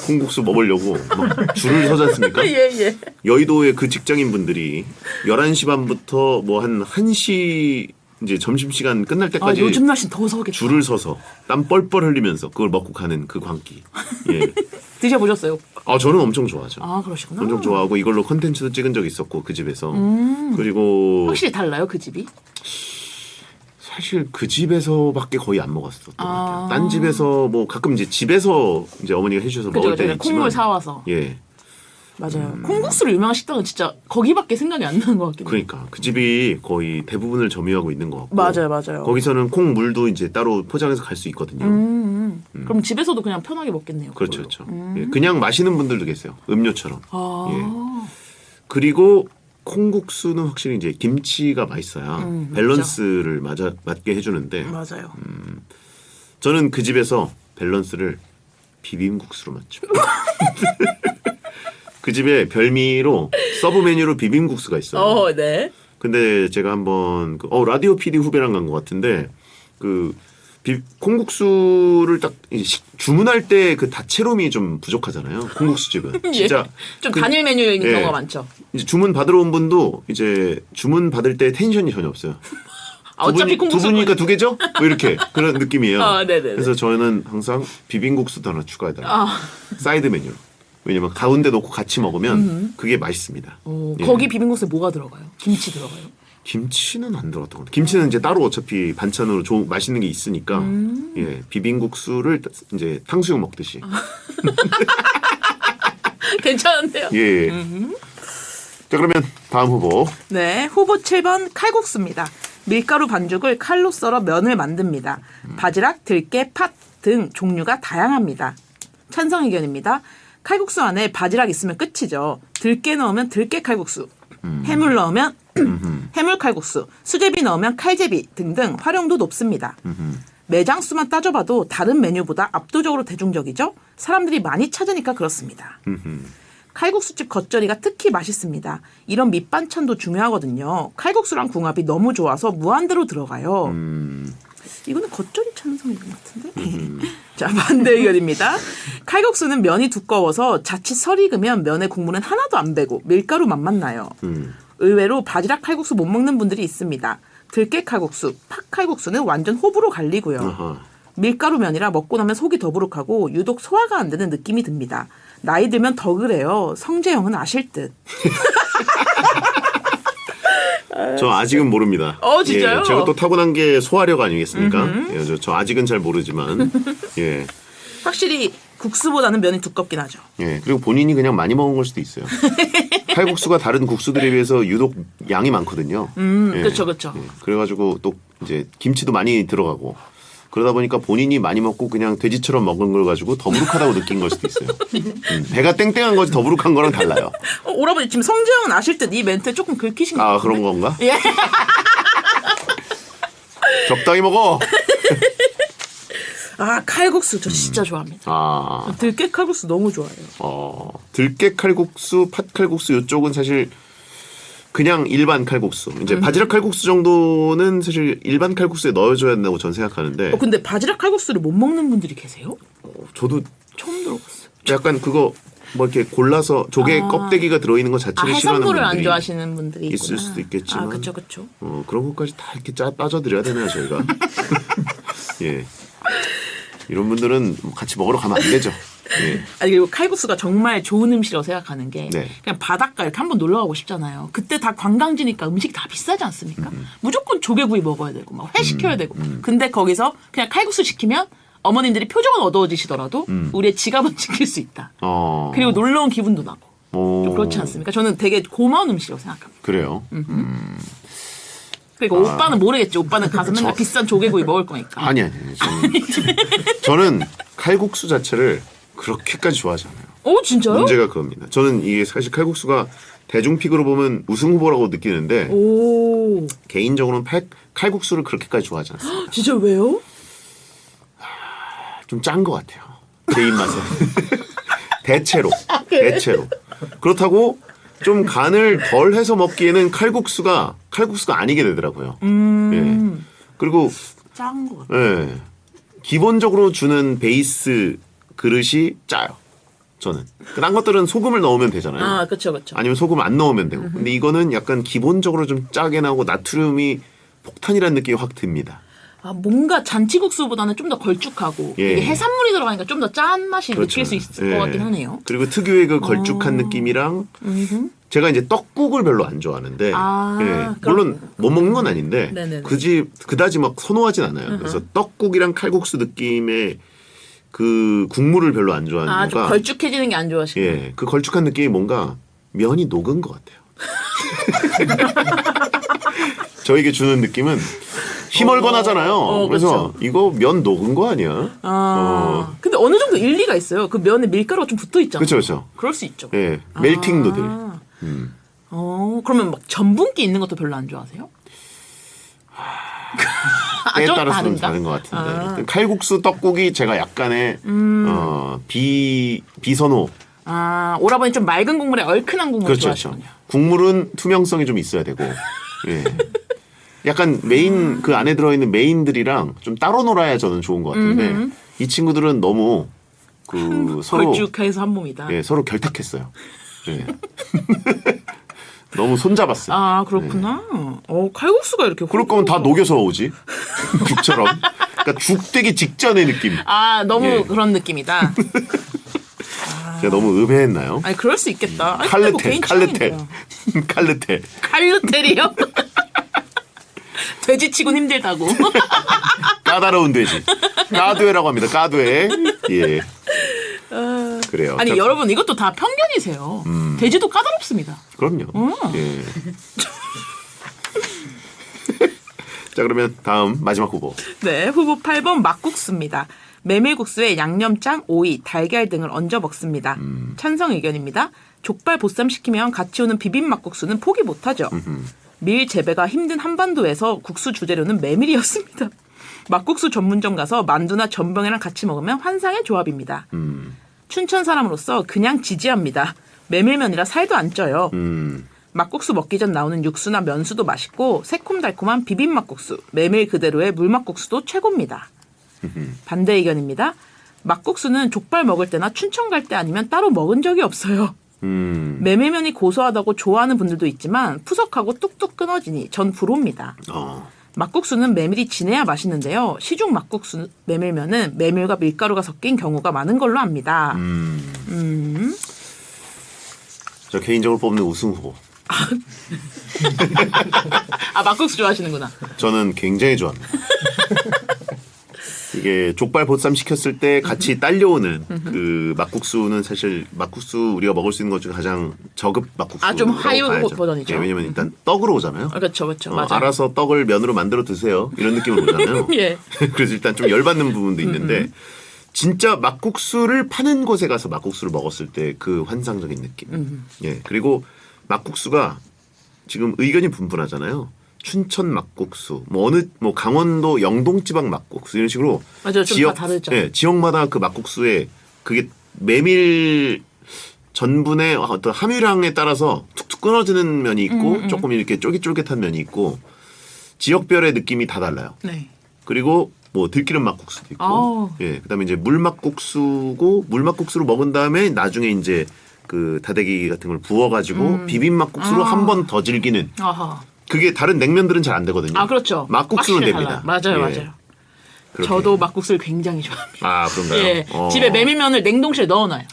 콩국수 먹으려고 막 줄을 서지 않습니까? 예. 여의도의 그 직장인 분들이 11시 반부터 뭐 한 1시 이제 점심시간 끝날 아, 때까지 요즘 날씨는 더 서겠다. 줄을 서서 땀 뻘뻘 흘리면서 그걸 먹고 가는 그 광기. 예. 드셔보셨어요? 아 저는 엄청 좋아하죠. 아, 그러시구나. 엄청 좋아하고 이걸로 컨텐츠도 찍은 적 있었고 그 집에서. 그리고 확실히 달라요, 그 집이? 사실 그 집에서밖에 거의 안 먹었었던 것 아. 같아요. 딴 집에서 뭐 가끔 이제 집에서 이제 어머니가 해주셔서 그죠, 먹을 때는 그죠. 있지만 콩물 사와서. 예. 맞아요. 콩국수로 유명한 식당은 진짜 거기밖에 생각이 안 나는 것 같긴 해요. 그러니까 그 집이 거의 대부분을 점유하고 있는 것 같고. 맞아요. 거기서는 콩물도 이제 따로 포장해서 갈 수 있거든요. 그럼 집에서도 그냥 편하게 먹겠네요. 그렇죠, 그걸로. 그렇죠. 예, 그냥 마시는 분들도 계세요. 음료처럼. 아, 예. 그리고 콩국수는 확실히 이제 김치가 맛있어야 밸런스를 맞게 해주는데 맞아요. 저는 그 집에서 밸런스를 비빔국수로 맞죠. 그 집에 별미로 서브 메뉴로 비빔국수가 있어요. 네. 근데 제가 한번 라디오 PD 후배랑 간 것 같은데 그 콩국수를 딱 주문할 때 그 다채로움이 좀 부족하잖아요. 콩국수 집은 진짜 좀 단일 메뉴인 예. 경우가 많죠. 이제 주문 받으러 온 분도 이제 주문 받을 때 텐션이 전혀 없어요. 아, 어차피 두 콩국수 분이니까 두 개죠? 뭐 이렇게 그런 느낌이에요. 아, 네네네. 그래서 저는 항상 비빔국수도 하나 추가해달라. 아. 사이드 메뉴. 왜냐면 가운데 놓고 같이 먹으면 그게 맛있습니다. 예. 거기 비빔국수에 뭐가 들어가요? 김치 들어가요? 김치는 안 들어갔던 것 같아요. 김치는 이제 따로 어차피 반찬으로 맛있는 게 있으니까 예 비빔국수를 이제 탕수육 먹듯이 괜찮은데요? 예. 자 그러면 다음 후보 네, 후보 7번 칼국수입니다. 밀가루 반죽을 칼로 썰어 면을 만듭니다. 바지락, 들깨, 팥 등 종류가 다양합니다. 찬성 의견입니다. 칼국수 안에 바지락 있으면 끝이죠. 들깨 넣으면 들깨 칼국수, 해물 넣으면 해물 칼국수, 수제비 넣으면 칼제비 등등 활용도 높습니다. 매장 수만 따져봐도 다른 메뉴보다 압도적으로 대중적이죠. 사람들이 많이 찾으니까 그렇습니다. 칼국수집 겉절이가 특히 맛있습니다. 이런 밑반찬도 중요하거든요. 칼국수랑 궁합이 너무 좋아서 무한대로 들어가요. 이거는 겉절이 찬성인 것 같은데? 자, 반대 의견입니다. 칼국수는 면이 두꺼워서 자칫 설 익으면 면의 국물은 하나도 안 배고 밀가루 맛만 나요. 의외로 바지락 칼국수 못 먹는 분들이 있습니다. 들깨 칼국수, 팥 칼국수는 완전 호불호 갈리고요. 아하. 밀가루 면이라 먹고 나면 속이 더부룩하고 유독 소화가 안 되는 느낌이 듭니다. 나이 들면 더 그래요. 성재형은 아실 듯. 저 아직은 모릅니다. 진짜요? 예, 제가 또 타고난 게 소화력 아니겠습니까? 예, 저 아직은 잘 모르지만 예. 확실히 국수보다는 면이 두껍긴 하죠. 예, 그리고 본인이 그냥 많이 먹은 걸 수도 있어요. 칼국수가 다른 국수들에 비해서 유독 양이 많거든요. 예. 그렇죠. 예, 그래가지고 또 이제 김치도 많이 들어가고 그러다 보니까 본인이 많이 먹고 그냥 돼지처럼 먹은 걸 가지고 더부룩하다고 느낀 걸 수도 있어요. 배가 땡땡한 거지 더부룩한 거랑 달라요. 오라버니 지금 성재형은 아실 듯 이 멘트 조금 긁히신 것 아 같은데? 그런 건가? 예. 적당히 먹어. 아, 칼국수 저 진짜 좋아합니다. 아, 들깨 칼국수 너무 좋아해요. 들깨 칼국수, 팥 칼국수 이쪽은 사실 그냥 일반 칼국수. 이제 바지락 칼국수 정도는 사실 일반 칼국수에 넣어줘야 된다고 전 생각하는데. 근데 바지락 칼국수를 못 먹는 분들이 계세요? 저도 처음 들어봤어요. 약간 그거 뭐 이렇게 골라서 조개 껍데기가 들어있는 것 자체를 싫어하는 해산물을 안 분들이 좋아하시는 분들이 있구나. 있을 수도 있겠지만. 그렇죠. 그런 것까지 다 이렇게 따져드려야 되나요, 저희가? 예. 이런 분들은 같이 먹으러 가면 안 되죠. 예. 아니 그리고 칼국수가 정말 좋은 음식이라고 생각하는 게 네. 그냥 바닷가 이렇게 한번 놀러 가고 싶잖아요. 그때 다 관광지니까 음식이 다 비싸지 않습니까? 무조건 조개구이 먹어야 되고 막 회 시켜야 되고. 근데 거기서 그냥 칼국수 시키면 어머님들이 표정은 어두워지시더라도 우리의 지갑은 지킬 수 있다. 그리고 놀러 온 기분도 나고. 좀 그렇지 않습니까? 저는 되게 고마운 음식이라고 생각합니다. 그래요. 그러니까 오빠는 모르겠죠. 오빠는 가서 맨날 비싼 조개구이 먹을 거니까. 아니. 저는 칼국수 자체를 그렇게까지 좋아하지 않아요. 진짜요? 문제가 그겁니다. 저는 이게 사실 칼국수가 대중픽으로 보면 우승 후보라고 느끼는데 오, 개인적으로는 칼국수를 그렇게까지 좋아하지 않습니다. 진짜 왜요? 좀 짠 것 같아요. 제 입맛에. 대체로. 그렇다고 좀 간을 덜 해서 먹기에는 칼국수가 아니게 되더라고요. 예. 그리고 짠 거 같아요. 예. 기본적으로 주는 베이스 그릇이 짜요. 저는. 딴 것들은 소금을 넣으면 되잖아요. 아, 그렇죠, 그렇죠. 아니면 소금 안 넣으면 되고. 근데 이거는 약간 기본적으로 좀 짜게 나고 나트륨이 폭탄이라는 느낌이 확 듭니다. 아, 뭔가 잔치국수보다는 좀 더 걸쭉하고 예. 이게 해산물이 들어가니까 좀 더 짠 맛이 그렇죠. 느낄 수 있을 예. 것 같긴 하네요. 그리고 특유의 그 걸쭉한 느낌이랑 제가 이제 떡국을 별로 안 좋아하는데 아, 예. 물론 못 먹는 건 아닌데 네네네. 그다지 막 선호하진 않아요. 그래서 떡국이랑 칼국수 느낌의 그 국물을 별로 안 좋아하는 아, 좀 이유가 걸쭉해지는 게 안 좋아하시고. 예, 그 걸쭉한 느낌이 뭔가 면이 녹은 것 같아요. 저에게 주는 느낌은 희멀건하잖아요. 그래서 이거 면 녹은 거 아니야? 아, 근데 어느 정도 일리가 있어요. 그 면에 밀가루가 좀 붙어 있잖아요. 그렇죠, 그렇죠. 그럴 수 있죠. 예, 멜팅도 될. 그러면 막 전분기 있는 것도 별로 안 좋아하세요? 때에 좀 따라서 좀 다른가? 다른 것 같은데 칼국수 떡국이 제가 약간의 비선호. 아, 오라버니 좀 맑은 국물에 얼큰한 국물 그렇죠, 그렇죠. 좋아하시군요. 국물은 투명성이 좀 있어야 되고. 예. 약간 메인 그 안에 들어있는 메인들이랑 좀 따로 놀아야 저는 좋은 것 같은데 이 친구들은 너무 그 서로 걸쭉해서 한 몸이다. 예, 서로 결탁했어요. 예. 너무 손잡았어요. 아, 그렇구나. 칼국수가 이렇게 그럴 거면 다 녹여서 오지. 죽처럼. 그러니까 죽 되기 직전의 느낌. 아, 너무 예. 그런 느낌이다. 제가 너무 음해했나요? 아니, 그럴 수 있겠다. 아니, 근데 뭐 칼르텔, 개인 칼르텔, 취향이니까. 칼르텔. 칼르텔이요? 돼지치곤 힘들다고. 까다로운 돼지. 까두에라고 합니다. 까두에. 예. 그래요. 아니, 자, 여러분, 이것도 다 편견이세요. 돼지도 까다롭습니다. 그럼요. 예. 자, 그러면 다음 마지막 후보. 네, 후보 8번 막국수입니다. 메밀국수에 양념장, 오이, 달걀 등을 얹어 먹습니다. 찬성 의견입니다. 족발 보쌈 시키면 같이 오는 비빔 막국수는 포기 못하죠. 밀 재배가 힘든 한반도에서 국수 주재료는 메밀이었습니다. 막국수 전문점 가서 만두나 전병이랑 같이 먹으면 환상의 조합입니다. 춘천 사람으로서 그냥 지지합니다. 메밀면이라 살도 안 쪄요. 막국수 먹기 전 나오는 육수나 면수도 맛있고 새콤달콤한 비빔 막국수, 메밀 그대로의 물막국수도 최고입니다. 반대 의견입니다. 막국수는 족발 먹을 때나 춘천 갈 때 아니면 따로 먹은 적이 없어요. 메밀면이 고소하다고 좋아하는 분들도 있지만 푸석하고 뚝뚝 끊어지니 전 불호입니다. 막국수는 메밀이 진해야 맛있는데요. 시중 막국수 메밀면은 메밀과 밀가루가 섞인 경우가 많은 걸로 압니다. 저 개인적으로 뽑는 우승 후보. 아, 막국수 좋아하시는구나. 저는 굉장히 좋아합니다. 이게 족발 보쌈 시켰을 때 같이 딸려오는 그 막국수는 사실 막국수 우리가 먹을 수 있는 것 중에 가장 저급 막국수. 아, 좀 하이 버전이죠. 예, 왜냐면 일단 떡으로 오잖아요. 그렇죠, 그렇죠. 맞아요. 알아서 떡을 면으로 만들어 드세요. 이런 느낌으로 오잖아요. 예. 그래서 일단 좀 열받는 부분도 있는데 진짜 막국수를 파는 곳에 가서 막국수를 먹었을 때 그 환상적인 느낌. 예. 그리고 막국수가 지금 의견이 분분하잖아요. 춘천 막국수, 뭐 강원도 영동지방 막국수 이런 식으로 맞아요. 좀 다 다르죠. 예, 지역마다 그 막국수에 그게 메밀 전분의 어떤 함유량에 따라서 툭툭 끊어지는 면이 있고 조금 이렇게 쫄깃쫄깃한 면이 있고 지역별의 느낌이 다 달라요. 네. 그리고 뭐 들기름 막국수도 있고, 아우. 예, 그다음에 이제 물막국수고 물막국수로 먹은 다음에 나중에 이제 그 다대기 같은 걸 부어가지고 비빔 막국수로 한 번 더 질기는. 아하. 그게 다른 냉면들은 잘 안 되거든요. 아, 그렇죠. 막국수는 확실히 됩니다. 달라요. 맞아요, 예. 맞아요. 그렇게. 저도 막국수를 굉장히 좋아합니다. 아, 그런가요? 예. 집에 메밀면을 냉동실에 넣어놔요.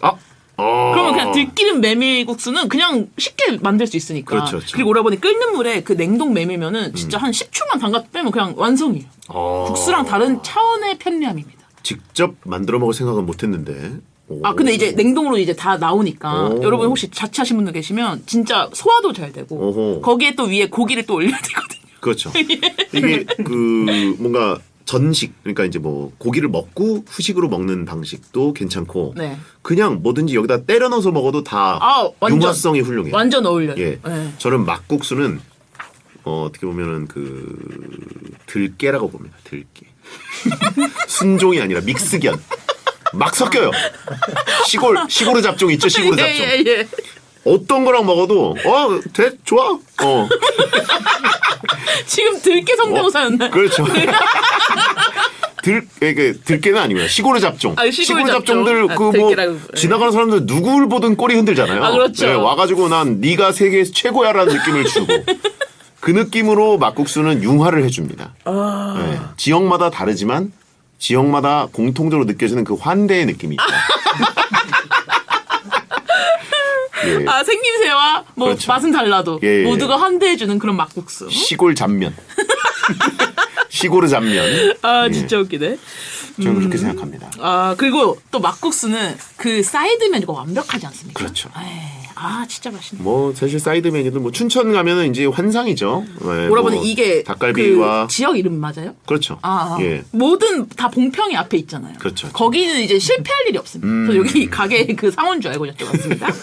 그러면 그냥 들기름 메밀국수는 그냥 쉽게 만들 수 있으니까. 그렇죠, 그렇죠. 그리고 오라버니 끓는 물에 그 냉동 메밀면은 진짜 한 10초만 담가 빼면 그냥 완성이에요. 국수랑 다른 차원의 편리함입니다. 직접 만들어 먹을 생각은 못했는데. 아, 근데 이제 냉동으로 이제 다 나오니까 여러분 혹시 자취하신 분들 계시면 진짜 소화도 잘 되고 오호. 거기에 또 위에 고기를 또 올려야 되거든요. 그렇죠. 이게 그 뭔가 전식 그러니까 이제 뭐 고기를 먹고 후식으로 먹는 방식도 괜찮고 네. 그냥 뭐든지 여기다 때려 넣어서 먹어도 다 완전, 융화성이 훌륭해요. 완전 어울려요. 예. 네. 저는 막국수는 어떻게 보면은 그 들깨라고 봅니다. 들깨. 순종이 아니라 믹스견. 막 섞여요. 시골의 잡종 있죠, 시골의 잡종. 예. 어떤 거랑 먹어도 좋아. 지금 들깨 성대모사였나요? 그렇죠. 들깨는 아니고요. 시골의 잡종. 시골 잡종들 잡종. 들깨라고. 지나가는 사람들 누굴 보든 꼬리 흔들잖아요. 그렇죠. 와가지고 난 네가 세계에서 최고야라는 느낌을 주고 그 느낌으로 막국수는 융화를 해줍니다. 네, 지역마다 다르지만 지역마다 공통적으로 느껴지는 그 환대의 느낌이 있다. 예. 생김새와 뭐 그렇죠. 맛은 달라도 예. 모두가 환대해주는 그런 막국수. 시골 잡면. 시골의 잡면. 진짜 웃기네. 저는 그렇게 생각합니다. 그리고 또 막국수는 그 사이드 메뉴가 완벽하지 않습니까? 그렇죠. 진짜 맛있네. 뭐 사실 사이드 메뉴들 뭐 춘천 가면은 이제 환상이죠. 네, 오라버니 뭐 이게 닭갈비와 그 지역 이름 맞아요? 그렇죠. 예. 모든 다 봉평이 앞에 있잖아요. 그렇죠. 거기는 이제 실패할 일이 없습니다. 그래서 여기 가게 그 상호인 줄 알고 여쭤봤습니다.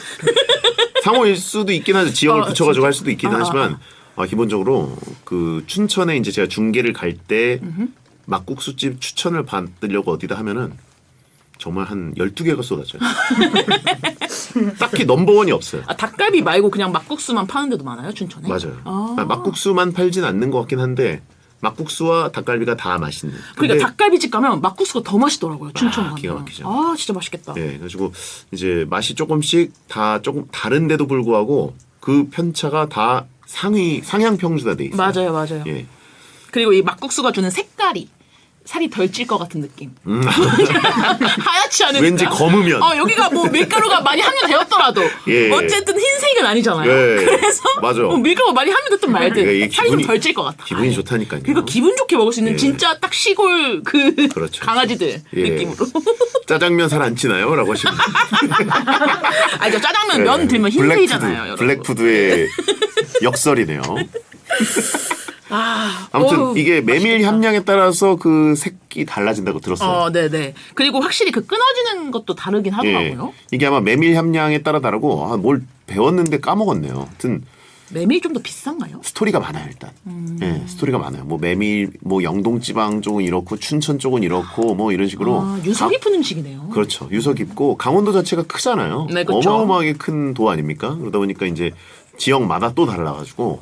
상호일 수도 있긴 하죠. 지역을 붙여가지고 진짜? 할 수도 있긴 하지만 기본적으로 그 춘천에 이제 제가 중계를 갈 때 막국수집 추천을 받으려고 어디다 하면은 정말 한 12개가 쏟아져요. 딱히 넘버원이 없어요. 닭갈비 말고 그냥 막국수만 파는 데도 많아요, 춘천에? 맞아요. 막국수만 팔진 않는 것 같긴 한데 막국수와 닭갈비가 다 맛있는. 그러니까 닭갈비집 가면 막국수가 더 맛있더라고요, 춘천 가면. 기가 막히죠. 진짜 맛있겠다. 예, 그래가지고 이제 맛이 조금씩 다 조금 다른데도 불구하고 그 편차가 다 상향 평준화 돼 있어요. 맞아요. 예. 그리고 이 막국수가 주는 색깔이 살이 덜 찔 것 같은 느낌. 하얗지 않으니까. 왠지 검으면. 여기가 뭐 밀가루가 많이 함유되었더라도 예. 어쨌든 흰색은 아니잖아요. 예. 그래서 맞아. 밀가루가 많이 함유됐든 말든 이게 살이 좀 덜 찔 것 같아. 기분이 좋다니까요. 그러니까 기분 좋게 먹을 수 있는 예. 진짜 딱 시골 그렇죠. 강아지들 예. 느낌으로. 짜장면 살 안 치나요? 라고 하시면. 알죠. 짜장면 면 들면 흰색이잖아요. 여러분. 블랙푸드의 역설이네요. 아무튼 어우, 이게 메밀 맛있겠다. 함량에 따라서 그 색이 달라진다고 들었어요. 네네. 그리고 확실히 그 끊어지는 것도 다르긴 하더라고요. 이게 아마 메밀 함량에 따라 다르고 뭘 배웠는데 까먹었네요. 하여튼 메밀이 좀 더 비싼가요? 스토리가 많아요 일단. 예, 스토리가 많아요. 뭐 메밀, 뭐 영동지방 쪽은 이렇고 춘천 쪽은 이렇고 뭐 이런 식으로. 유서 깊은 음식이네요. 그렇죠. 유서 깊고 강원도 자체가 크잖아요. 네, 그렇죠. 어마어마하게 큰 도 아닙니까? 그러다 보니까 이제 지역마다 또 달라가지고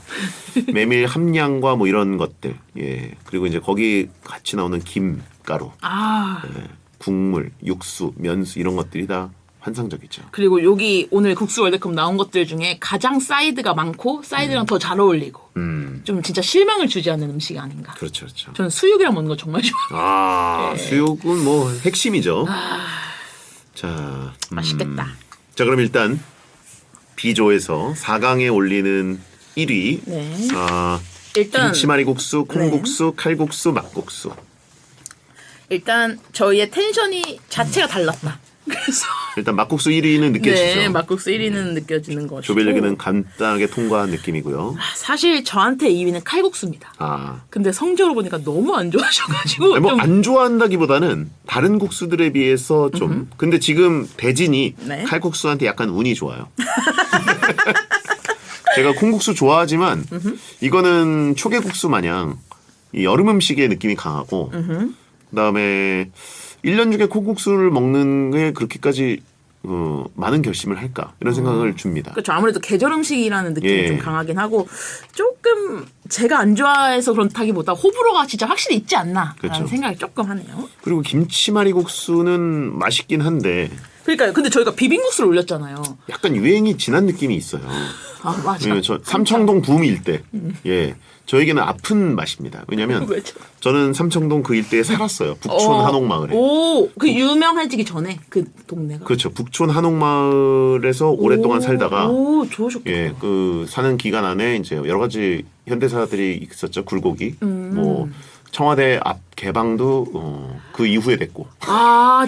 메밀 함량과 뭐 이런 것들, 예, 그리고 이제 거기 같이 나오는 김가루, 예, 국물, 육수, 면수 이런 것들이 다 환상적이죠. 그리고 여기 오늘 국수 월드컵 나온 것들 중에 가장 사이드가 많고 사이드랑 더 잘 어울리고 좀 진짜 실망을 주지 않는 음식이 아닌가. 그렇죠, 그렇죠. 저는 수육이랑 먹는 거 정말 좋아해요. 수육은 뭐 핵심이죠. 자, 맛있겠다. 자 그럼 일단 B조에서 4강에 올리는 1위. 네. 일단 김치말이국수, 콩국수, 칼국수, 막국수. 일단 저희의 텐션이 자체가 달랐다. 그래서 일단 막국수 1위는 느껴지죠. 네, 막국수 1위는 느껴지는 것이고 조별리그는 간단하게 통과한 느낌이고요. 사실 저한테 2위는 칼국수입니다. 근데 성적으로 보니까 너무 안 좋아하셔가지고 뭐 좀 안 좋아한다기보다는 다른 국수들에 비해서 좀. 근데 지금 대진이 네. 칼국수한테 약간 운이 좋아요. 제가 콩국수 좋아하지만 이거는 초계국수 마냥 이 여름 음식의 느낌이 강하고 그다음에 1년 중에 콩국수를 먹는 게 그렇게까지 많은 결심을 할까 이런 생각을 줍니다. 그렇죠. 아무래도 계절 음식이라는 느낌이 예. 좀 강하긴 하고 조금 제가 안 좋아해서 그렇다기보다 호불호가 진짜 확실히 있지 않나라는 그렇죠. 생각이 조금 하네요. 그리고 김치말이국수는 맛있긴 한데 그러니까요. 근데 저희가 비빔국수를 올렸잖아요. 약간 유행이 지난 느낌이 있어요. 맞아. 예, 저 삼청동 붐 일대. 예. 저에게는 아픈 맛입니다. 왜냐면 왜죠? 저는 삼청동 그 일대에 살았어요. 북촌 한옥마을에. 그 유명해지기 전에 그 동네가. 그렇죠. 북촌 한옥마을에서 오랫동안 살다가 좋으셨겠다. 예, 그 사는 기간 안에 이제 여러 가지 현대사들이 있었죠. 굴곡이. 뭐 청와대 앞 개방도 그 이후에 됐고.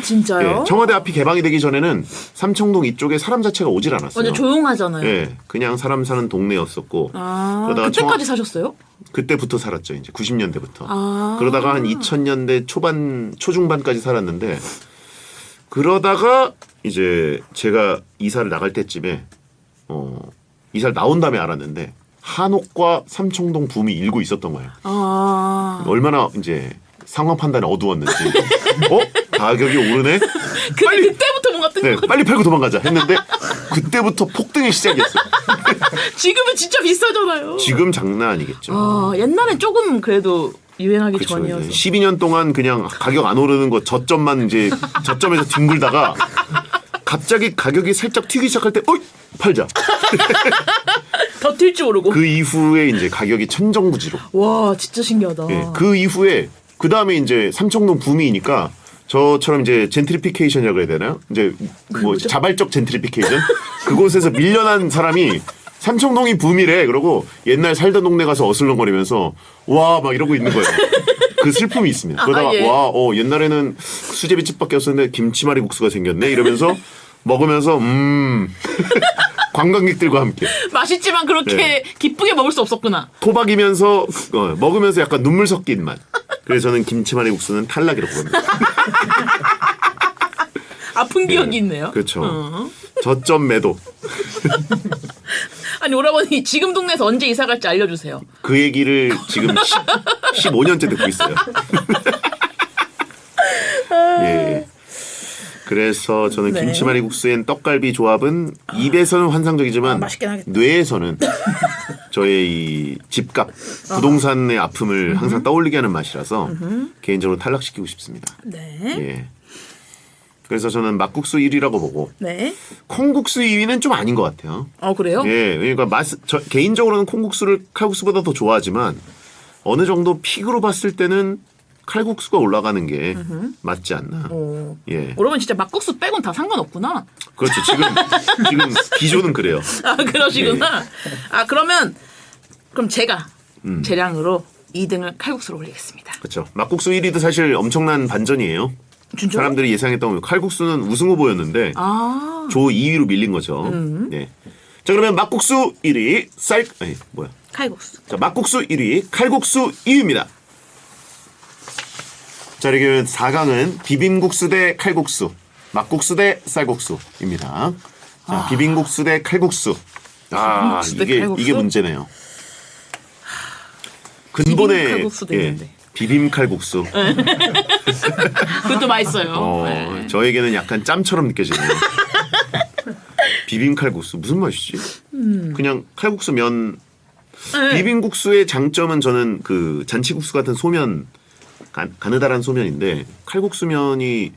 진짜요? 예, 청와대 앞이 개방이 되기 전에는 삼청동 이쪽에 사람 자체가 오질 않았어요. 완전 조용하잖아요. 예, 그냥 사람 사는 동네였었고. 그러다가 그때까지 사셨어요? 그때부터 살았죠. 이제 90년대부터. 그러다가 한 2000년대 초중반까지 살았는데 그러다가 이제 제가 이사를 나갈 때쯤에 이사를 나온 다음에 알았는데 한옥과 삼청동 붐이 일고 있었던 거예요. 얼마나 이제 상황 판단이 어두웠는지. 가격이 오르네? 그때부터 뭔가 뜬 네, 것 빨리 팔고 도망가자 했는데 그때부터 폭등이 시작했어요. 지금은 진짜 비싸잖아요. 지금 장난 아니겠죠. 옛날엔 조금 그래도 유행하기 그쵸, 전이어서. 12년 동안 그냥 가격 안 오르는 거 저점만 이제 저점에서 뒹굴다가 갑자기 가격이 살짝 튀기 시작할 때 어이 팔자. 더 튈 줄 모르고. 그 이후에 이제 가격이 천정부지로. 와 진짜 신기하다. 예, 그 이후에 그 다음에 이제 삼청동 붐이니까 저처럼 이제 젠트리피케이션이라고 해야 되나요? 이제 뭐 뭐죠? 자발적 젠트리피케이션 그곳에서 밀려난 사람이 삼청동이 붐이래. 그러고 옛날 살던 동네 가서 어슬렁거리면서 와 막 이러고 있는 거예요. 그 슬픔이 있습니다. 그러다가 예. 와 옛날에는 수제비집밖에 없었는데 김치말이 국수가 생겼네 이러면서 먹으면서 관광객들과 함께 맛있지만 그렇게 네. 기쁘게 먹을 수 없었구나. 토박이면서 먹으면서 약간 눈물 섞인 맛. 그래서 저는 김치말이 국수는 탈락이라고 봅니다. 아픈 기억이 있네요. 그렇죠. 저점 매도. 아니 오라버니 지금 동네에서 언제 이사 갈지 알려주세요. 그 얘기를 지금 15년째 듣고 있어요. 예. 그래서 저는 네. 김치말이 국수엔 떡갈비 조합은 입에서는 환상적이지만 맛있긴 하겠다. 뇌에서는 저의 이 집값, 부동산의 아픔을 항상 떠올리게 하는 맛이라서 개인적으로 탈락시키고 싶습니다. 네. 예. 그래서 저는 막국수 1위라고 보고 네. 콩국수 2위는 좀 아닌 것 같아요. 그래요? 예, 그러니까 개인적으로는 콩국수를 칼국수보다 더 좋아하지만 어느 정도 픽으로 봤을 때는 칼국수가 올라가는 게 맞지 않나. 예, 오라버니 진짜 막국수 빼곤 다 상관없구나. 그렇죠. 지금 기조는 그래요. 그러시구나. 네. 그럼 제가 재량으로 2등을 칼국수로 올리겠습니다. 그렇죠. 막국수 1위도 사실 엄청난 반전이에요. 진짜? 사람들이 예상했던 칼국수는 우승 후보였는데 조 2위로 밀린 거죠. 네. 자 그러면 막국수 1위 칼국수. 자 막국수 1위 칼국수 2위입니다. 자 이렇게 4강은 비빔국수 대 칼국수, 막국수 대 쌀국수입니다. 자 비빔국수 대 칼국수. 비빔국수 대 칼국수? 이게 문제네요. 비빔 근본의 칼국수도 있는데. 비빔 칼국수. 그것도 맛있어요. 저에게는 약간 짬처럼 느껴지네요. 비빔 칼국수 무슨 맛이지? 그냥 칼국수 면. 비빔국수의 장점은 저는 그 잔치국수 같은 소면 가느다란 소면인데 칼국수면이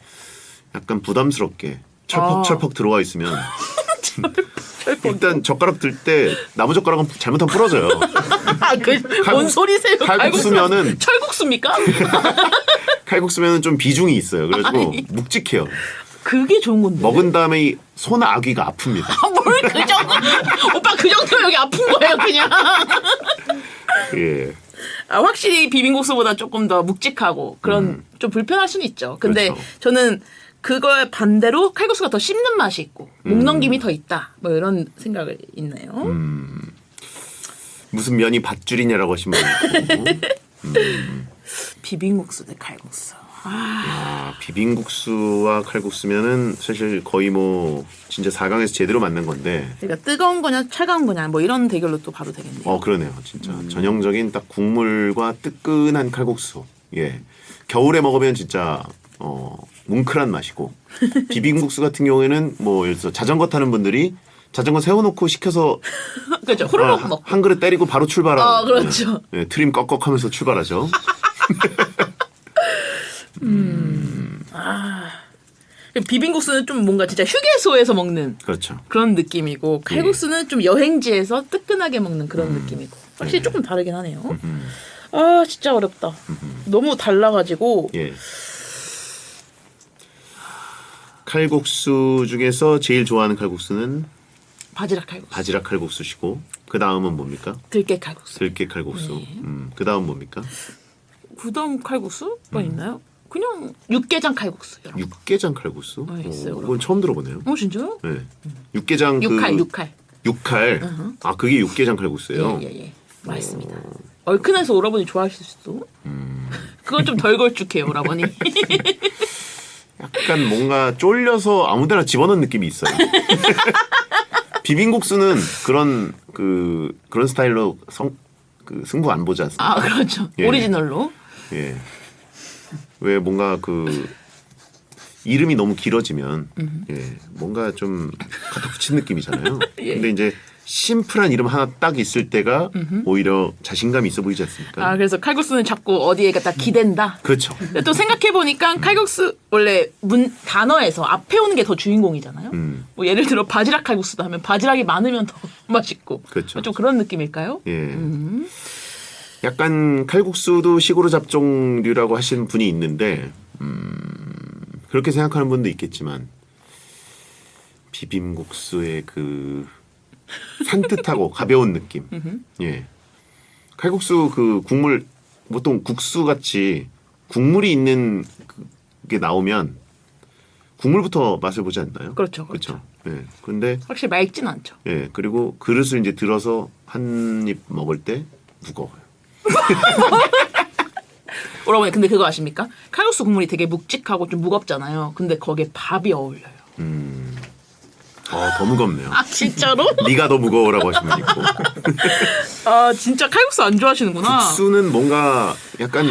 약간 부담스럽게 철퍽철퍽 들어와 있으면 일단 젓가락 들 때 나무 젓가락은 잘못하면 부러져요. 뭔 소리세요? 칼국수면은 철국수입니까? 칼국수면은 좀 비중이 있어요. 그래가지고 아니. 묵직해요. 그게 좋은 건데. 먹은 다음에 이 손아귀가 아픕니다. 뭘 그 정도? 오빠 그 정도면 여기 아픈 거예요, 그냥. 예. 확실히 비빔국수보다 조금 더 묵직하고 그런 좀 불편할 수는 있죠. 근데 그렇죠. 저는 그거에 반대로 칼국수가 더 씹는 맛이 있고 목 넘김이 더 있다. 뭐 이런 생각이 있네요. 무슨 면이 밧줄이냐라고 하신 분 있고. 비빔국수 대 칼국수. 비빔국수와 칼국수면은 사실 거의 뭐 진짜 4강에서 제대로 맞는 건데. 그러니까 뜨거운 거냐 차가운 거냐 뭐 이런 대결로 또 봐도 되겠네요. 그러네요. 진짜 전형적인 딱 국물과 뜨끈한 칼국수. 예. 겨울에 먹으면 진짜 뭉클한 맛이고 비빔국수 같은 경우에는 뭐 예를 들어서 자전거 타는 분들이 자전거 세워놓고 시켜서 그렇죠. 후루룩 먹고. 한 그릇 때리고 바로 출발하는. 그렇죠. 예, 트림 꺽꺽하면서 출발하죠. 비빔국수는 좀 뭔가 진짜 휴게소에서 먹는 그렇죠. 그런 느낌이고 칼국수는 좀 여행지에서 뜨끈하게 먹는 그런 느낌이고 확실히 조금 다르긴 하네요. 진짜 어렵다. 너무 달라가지고 예. 칼국수 중에서 제일 좋아하는 칼국수는 바지락 칼국수, 바지락 칼국수시고 그 다음은 뭡니까? 들깨 칼국수, 들깨 칼국수. 그 다음 뭡니까? 구덤 칼국수가 있나요? 그냥 육개장 칼국수. 이런 거. 육개장 칼국수? 있어요, 그건 처음 들어보네요. 진짜요? 네. 육개장 육칼. 육칼. 그게 육개장 칼국수예요. 예. 맛있습니다. 얼큰해서 오라버니 좋아하실 수도. 그건 좀 덜 걸쭉해요, 오라버니. 약간 뭔가 쫄려서 아무데나 집어넣은 느낌이 있어요. 비빔국수는 그런 스타일로 승부 안 보지 않습니까? 그렇죠. 예. 오리지널로. 예. 왜 뭔가 이름이 너무 길어지면 예, 뭔가 좀 갖다 붙인 느낌이잖아요. 예. 근데 이제 심플한 이름 하나 딱 있을 때가 오히려 자신감이 있어 보이지 않습니까? 아 그래서 칼국수는 자꾸 어디에 갖다 기댄다. 그렇죠. 근데 또 생각해 보니까 칼국수 원래 단어에서 앞에 오는 게 더 주인공이잖아요. 뭐 예를 들어 바지락 칼국수도 하면 바지락이 많으면 더 맛있고. 그렇죠. 좀 그런 느낌일까요? 예. 약간 칼국수도 시골의 잡종류라고 하시는 분이 있는데 그렇게 생각하는 분도 있겠지만 비빔국수의 그 산뜻하고 가벼운 느낌. 예. 칼국수 그 국물 보통 국수 같이 국물이 있는 게 나오면 국물부터 맛을 보지 않나요? 그렇죠, 그렇죠. 예. 근데 확실히 맑진 않죠. 예. 그리고 그릇을 이제 들어서 한 입 먹을 때 무거워요. 여러분 근데 그거 아십니까? 칼국수 국물이 되게 묵직하고 좀 무겁잖아요. 근데 거기에 밥이 어울려요. 더 무겁네요. 아 진짜로? 네가 더 무거워라고 하신 분 있고. 아 진짜 칼국수 안 좋아하시는구나. 국수는 뭔가 약간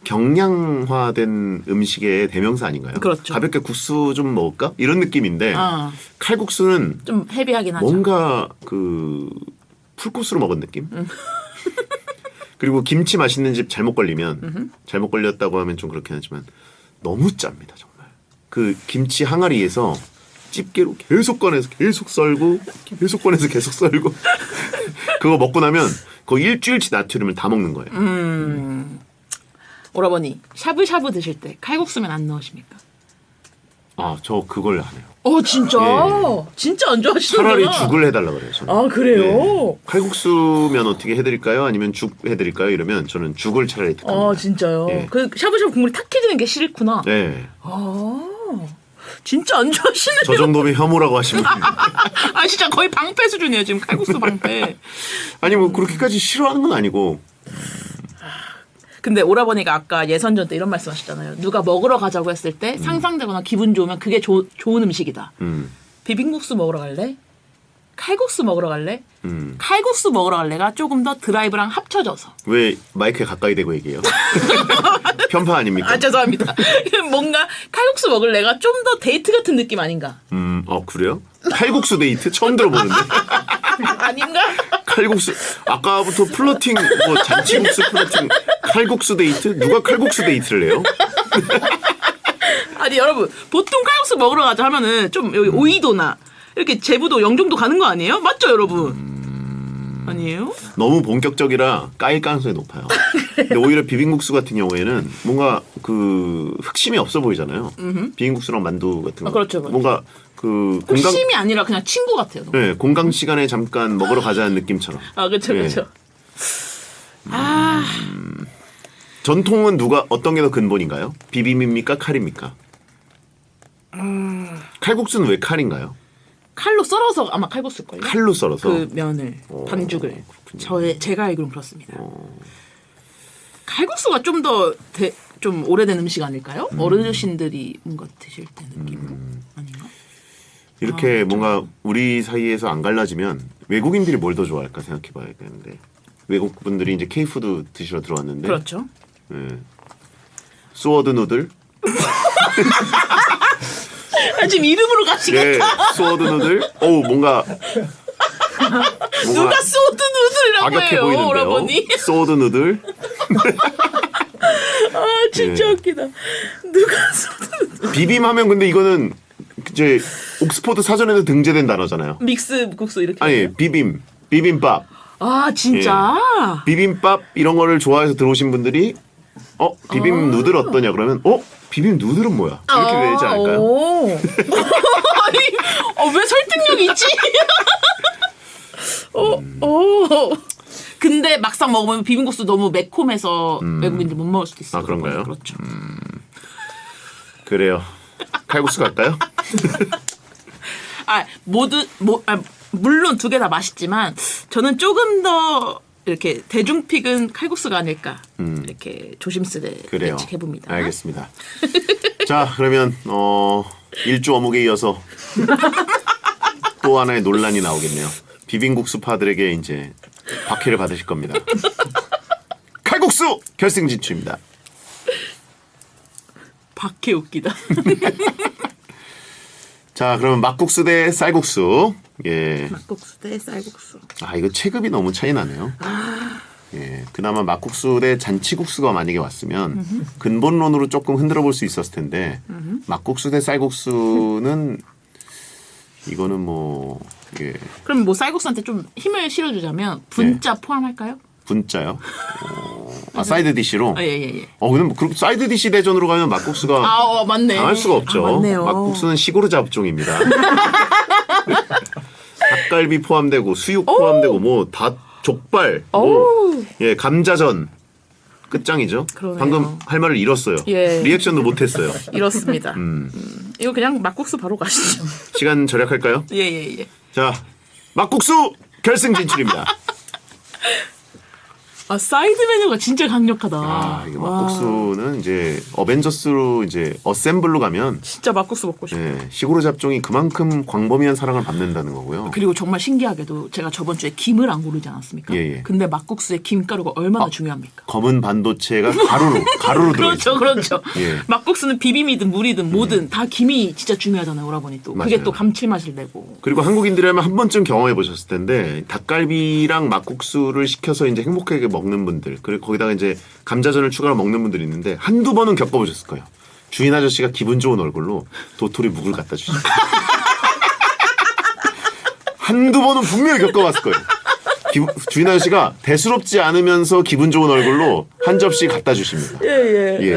경량화된 음식의 대명사 아닌가요? 그렇죠. 가볍게 국수 좀 먹을까? 이런 느낌인데 아. 칼국수는 좀 헤비하긴 하죠. 뭔가 그 풀코스로 먹은 느낌? 그리고 김치 맛있는 집 잘못 걸리면 잘못 걸렸다고 하면 좀 그렇긴 하지만 너무 짭니다 정말. 그 김치 항아리에서 집게로 계속 꺼내서 계속 썰고 계속 꺼내서 계속 썰고 그거 먹고 나면 거의 일주일치 나트륨을 다 먹는 거예요. 오라버니 샤브샤브 드실 때 칼국수면 안 넣으십니까? 아, 저 그걸 안 해요. 진짜? 예. 진짜 안 좋아하시는구나. 차라리 죽을 해달라 그래요. 저는. 아 그래요? 네. 칼국수면 어떻게 해드릴까요? 아니면 죽 해드릴까요? 이러면 저는 죽을 차라리 택합니다. 아 진짜요? 예. 그 샤브샤브 국물이 탁해지는 게 싫구나. 네. 진짜 안 좋아하시네요. 저 정도면 혐오라고 하시면 아 진짜 거의 방패 수준이에요 지금 칼국수 방패. 아니 뭐 그렇게까지 싫어하는 건 아니고 근데 오라버니가 아까 예선전 때 이런 말씀하셨잖아요. 누가 먹으러 가자고 했을 때 상상되거나 기분 좋으면 그게 좋은 음식이다. 비빔국수 먹으러 갈래? 칼국수 먹으러 갈래? 칼국수 먹으러 갈래가 조금 더 드라이브랑 합쳐져서. 왜 마이크에 가까이 대고 얘기해요? 편파 아닙니까? 아 죄송합니다. 뭔가 칼국수 먹을래가 좀 더 데이트 같은 느낌 아닌가? 그래요? 칼국수 데이트 처음 들어보는데. 아닌가? 칼국수 아까부터 플러팅 뭐 잔치국수 플러팅 칼국수 데이트 누가 칼국수 데이트를 해요? 아니 여러분 보통 칼국수 먹으러 가자 하면은 좀 여기 오이도나 이렇게 제부도 영종도 가는 거 아니에요? 맞죠 여러분? 아니에요? 너무 본격적이라 까일 가능성이 높아요. 근데 오히려 비빔국수 같은 경우에는 뭔가 그 흑심이 없어 보이잖아요. 비빔국수랑 만두 같은 거. 그렇죠, 그렇죠. 뭔가 그 공강 흑심이 아니라 그냥 친구 같아요. 너무. 네, 공강 시간에 잠깐 먹으러 가자는 느낌처럼. 아 그렇죠 예. 그렇죠. 아 전통은 누가 어떤 게 더 근본인가요? 비빔입니까? 칼입니까? 칼국수는 왜 칼인가요? 칼로 썰어서 아마 칼국수일걸요? 칼로 썰어서. 그 면을 반죽을 제가 알기로는 그렇습니다. 칼국수가 좀 더 좀 오래된 음식 아닐까요? 어르신들이 뭔가 드실 때 느낌으로 아닌가? 이렇게 뭔가 우리 사이에서 안 갈라지면 외국인들이 뭘 더 좋아할까 생각해봐야겠는데 외국 분들이 이제 K푸드 드시러 들어왔는데 그렇죠. 예. 소워드 누들 아, 지금 이름으로 가시겠다. 예, 소워드 누들 뭔가 누가 소드 누들이라고 가격해 해요, 보이는데요. 오라버니? 소워드 누들 아 진짜 예. 웃기다. 누가 소드 누들? 비빔하면 근데 이거는 이제 옥스퍼드 사전에도 등재된 단어잖아요. 믹스 국수 이렇게. 아니 해요? 비빔밥 아 진짜. 비빔밥 이런 거를 좋아해서 들어오신 분들이 비빔 누들 어떠냐 그러면 비빔 누들은 뭐야 이렇게 되지 않을까요? 아니 왜 설득력 있지? 근데 막상 먹으면 비빔국수 너무 매콤해서 외국인들 못 먹을 수도 있어요. 아, 그런가요? 그렇죠. 그래요. 칼국수 갈까요? 물론 두 개 다 맛있지만 저는 조금 더 이렇게 대중픽은 칼국수가 아닐까 이렇게 조심스레 그래요. 예측해 봅니다. 알겠습니다. 자, 그러면 일주 어묵에 이어서 또 하나의 논란이 나오겠네요. 비빔국수 파들에게 이제 박해를 받으실 겁니다. 칼국수 결승 진출입니다. 박해 웃기다. 자, 그러면 막국수 대 쌀국수. 예. 막국수 대 쌀국수. 아, 이거 체급이 너무 차이 나네요. 예. 그나마 막국수 대 잔치국수가 만약에 왔으면 근본론으로 조금 흔들어 볼 수 있었을 텐데 막국수 대 쌀국수는 이거는 뭐 예. 그럼 뭐 쌀국수한테 좀 힘을 실어주자면 분짜 포함할까요? 분짜요? 아, 사이드 디시로? 예예예. 근데 뭐 사이드 디시 대전으로 가면 막국수가 맞네. 당할 수가 없죠. 아, 맞네요. 막국수는 시골의 잡종입니다. 닭갈비 포함되고 수육 포함되고 뭐 다 족발, 예 감자전 끝장이죠. 그러네요. 방금 할 말을 잃었어요. 예. 리액션도 못했어요. 이렇습니다. 이거 그냥 막국수 바로 가시죠. 시간 절약할까요? 예예예. 자, 막국수 결승 진출입니다. 아 사이드 메뉴가 진짜 강력하다. 아, 이게 와, 막국수는 이제 어벤져스로 이제 어셈블로 가면 진짜 막국수 먹고 싶어. 예, 시골의 잡종이 그만큼 광범위한 사랑을 받는다는 거고요. 그리고 정말 신기하게도 제가 저번 주에 김을 안 고르지 않았습니까? 예. 근데 막국수에 김가루가 얼마나 중요합니까? 검은 반도체가 가루로 들어있어요. 그렇죠. 예. 막국수는 비빔이든 물이든 뭐든 다 김이 진짜 중요하잖아요. 오라버니 또 그게 맞아요. 또 감칠맛을 내고. 그리고 한국인들이라면 한 번쯤 경험해 보셨을 텐데 닭갈비랑 막국수를 시켜서 이제 행복하게 먹는 분들 그리고 거기다가 이제 감자전을 추가로 먹는 분들이 있는데 한두 번은 겪어보셨을 거예요. 주인 아저씨가 기분 좋은 얼굴로 도토리 묵을 갖다 주시죠. 한두 번은 분명히 겪어봤을 거예요. 주인 아저씨가 대수롭지 않으면서 기분 좋은 얼굴로 한 접시 갖다 주십니다. 예예. 예.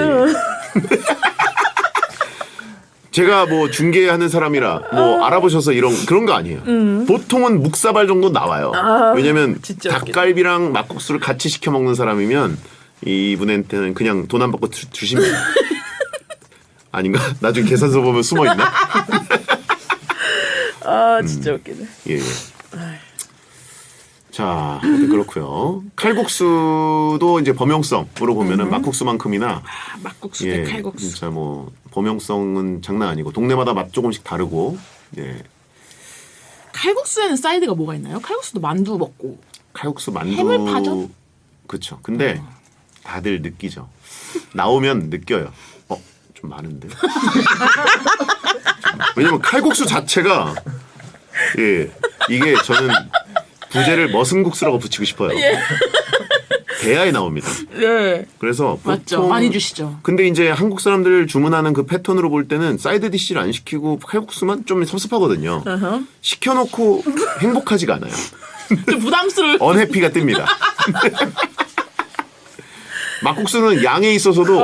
제가 뭐 중개하는 사람이라 뭐 알아보셔서 그런 거 아니에요. 보통은 묵사발 정도 나와요. 왜냐면 진짜 닭갈비랑 막국수를 같이 시켜 먹는 사람이면 이분한테는 그냥 돈 안 받고 주십니다. 아닌가? 나중에 계산서 보면 숨어 있나? 아 진짜 웃기네. 예. 예. 자, 그렇고요. 칼국수도 이제 범용성으로 보면은 막국수만큼이나 막국수 예, 대 칼국수. 진짜 뭐 범용성은 장난 아니고 동네마다 맛 조금씩 다르고 예. 칼국수에는 사이드가 뭐가 있나요? 칼국수도 만두 먹고. 칼국수 만두 해물파전? 그렇죠. 근데 다들 느끼죠. 나오면 느껴요. 좀 많은데. 왜냐면 칼국수 자체가 예 이게 저는 부제를 머슴국수라고 붙이고 싶어요. 대야에 나옵니다. 예. 그래서 맞죠. 보통 많이 주시죠. 근데 이제 한국 사람들 주문하는 그 패턴으로 볼 때는 사이드 디시를 안 시키고 칼국수만 좀 섭섭하거든요. 시켜놓고 행복하지가 않아요. 좀 부담스러울. 언해피가 뜹니다. 막국수는 양에 있어서도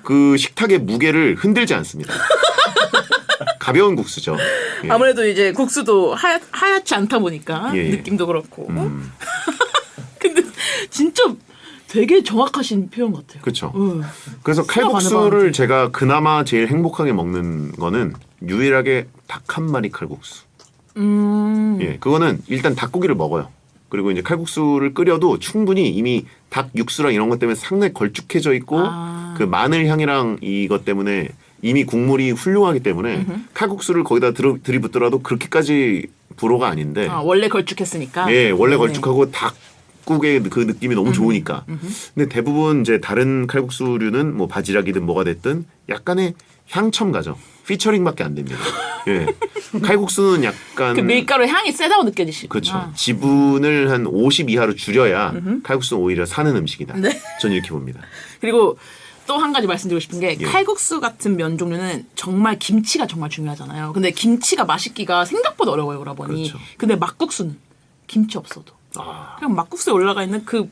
그 식탁의 무게를 흔들지 않습니다. 가벼운 국수죠. 예. 아무래도 이제 국수도 하얗지 않다 보니까 예. 느낌도 그렇고. 근데 진짜 되게 정확하신 표현 같아요. 그렇죠. 응. 그래서 수가 많은 칼국수를 사람들. 제가 그나마 제일 행복하게 먹는 거는 유일하게 닭 한 마리 칼국수. 예, 그거는 일단 닭고기를 먹어요. 그리고 이제 칼국수를 끓여도 충분히 이미 닭 육수랑 이런 것 때문에 상당히 걸쭉해져 있고 그 마늘 향이랑 이것 때문에 이미 국물이 훌륭하기 때문에 칼국수를 거기다 들이붓더라도 그렇게까지 불호가 아닌데 원래 걸쭉했으니까. 예, 원래 네. 걸쭉하고 닭국의 그 느낌이 너무 좋으니까. 근데 대부분 이제 다른 칼국수류는 뭐 바지락이든 뭐가 됐든 약간의 향첨 가죠. 피처링밖에 안 됩니다. 예. 칼국수는 약간 그 밀가루 향이 세다고 느껴지시구나. 그렇죠. 지분을 한 50 이하로 줄여야 칼국수는 오히려 사는 음식이다. 네. 저는 이렇게 봅니다. 그리고 또 한 가지 말씀드리고 싶은 게 예. 칼국수 같은 면 종류는 정말 김치가 정말 중요하잖아요. 근데 김치가 맛있기가 생각보다 어려워요, 오라버니. 그렇죠. 근데 막국수는 김치 없어도 그냥 막국수에 올라가 있는 그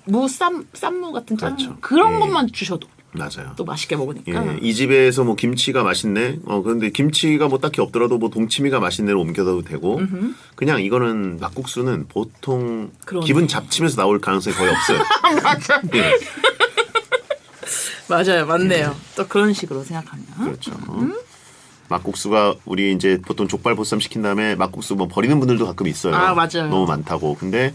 쌈무 같은 짠 그렇죠. 그런 예. 것만 주셔도 맞아요. 또 맛있게 먹으니까. 예, 이 집에서 뭐 김치가 맛있네. 그런데 김치가 뭐 딱히 없더라도 뭐 동치미가 맛있네로 옮겨도 되고. 그냥 이거는 막국수는 보통 그러네. 기분 잡치면서 나올 가능성이 거의 없어요. 맞아. 예, 맞아요, 맞네요. 또 그런 식으로 생각하면. 그렇죠. 막국수가 우리 이제 보통 족발 보쌈 시킨 다음에 막국수 뭐 버리는 분들도 가끔 있어요. 아, 맞아요. 너무 많다고. 근데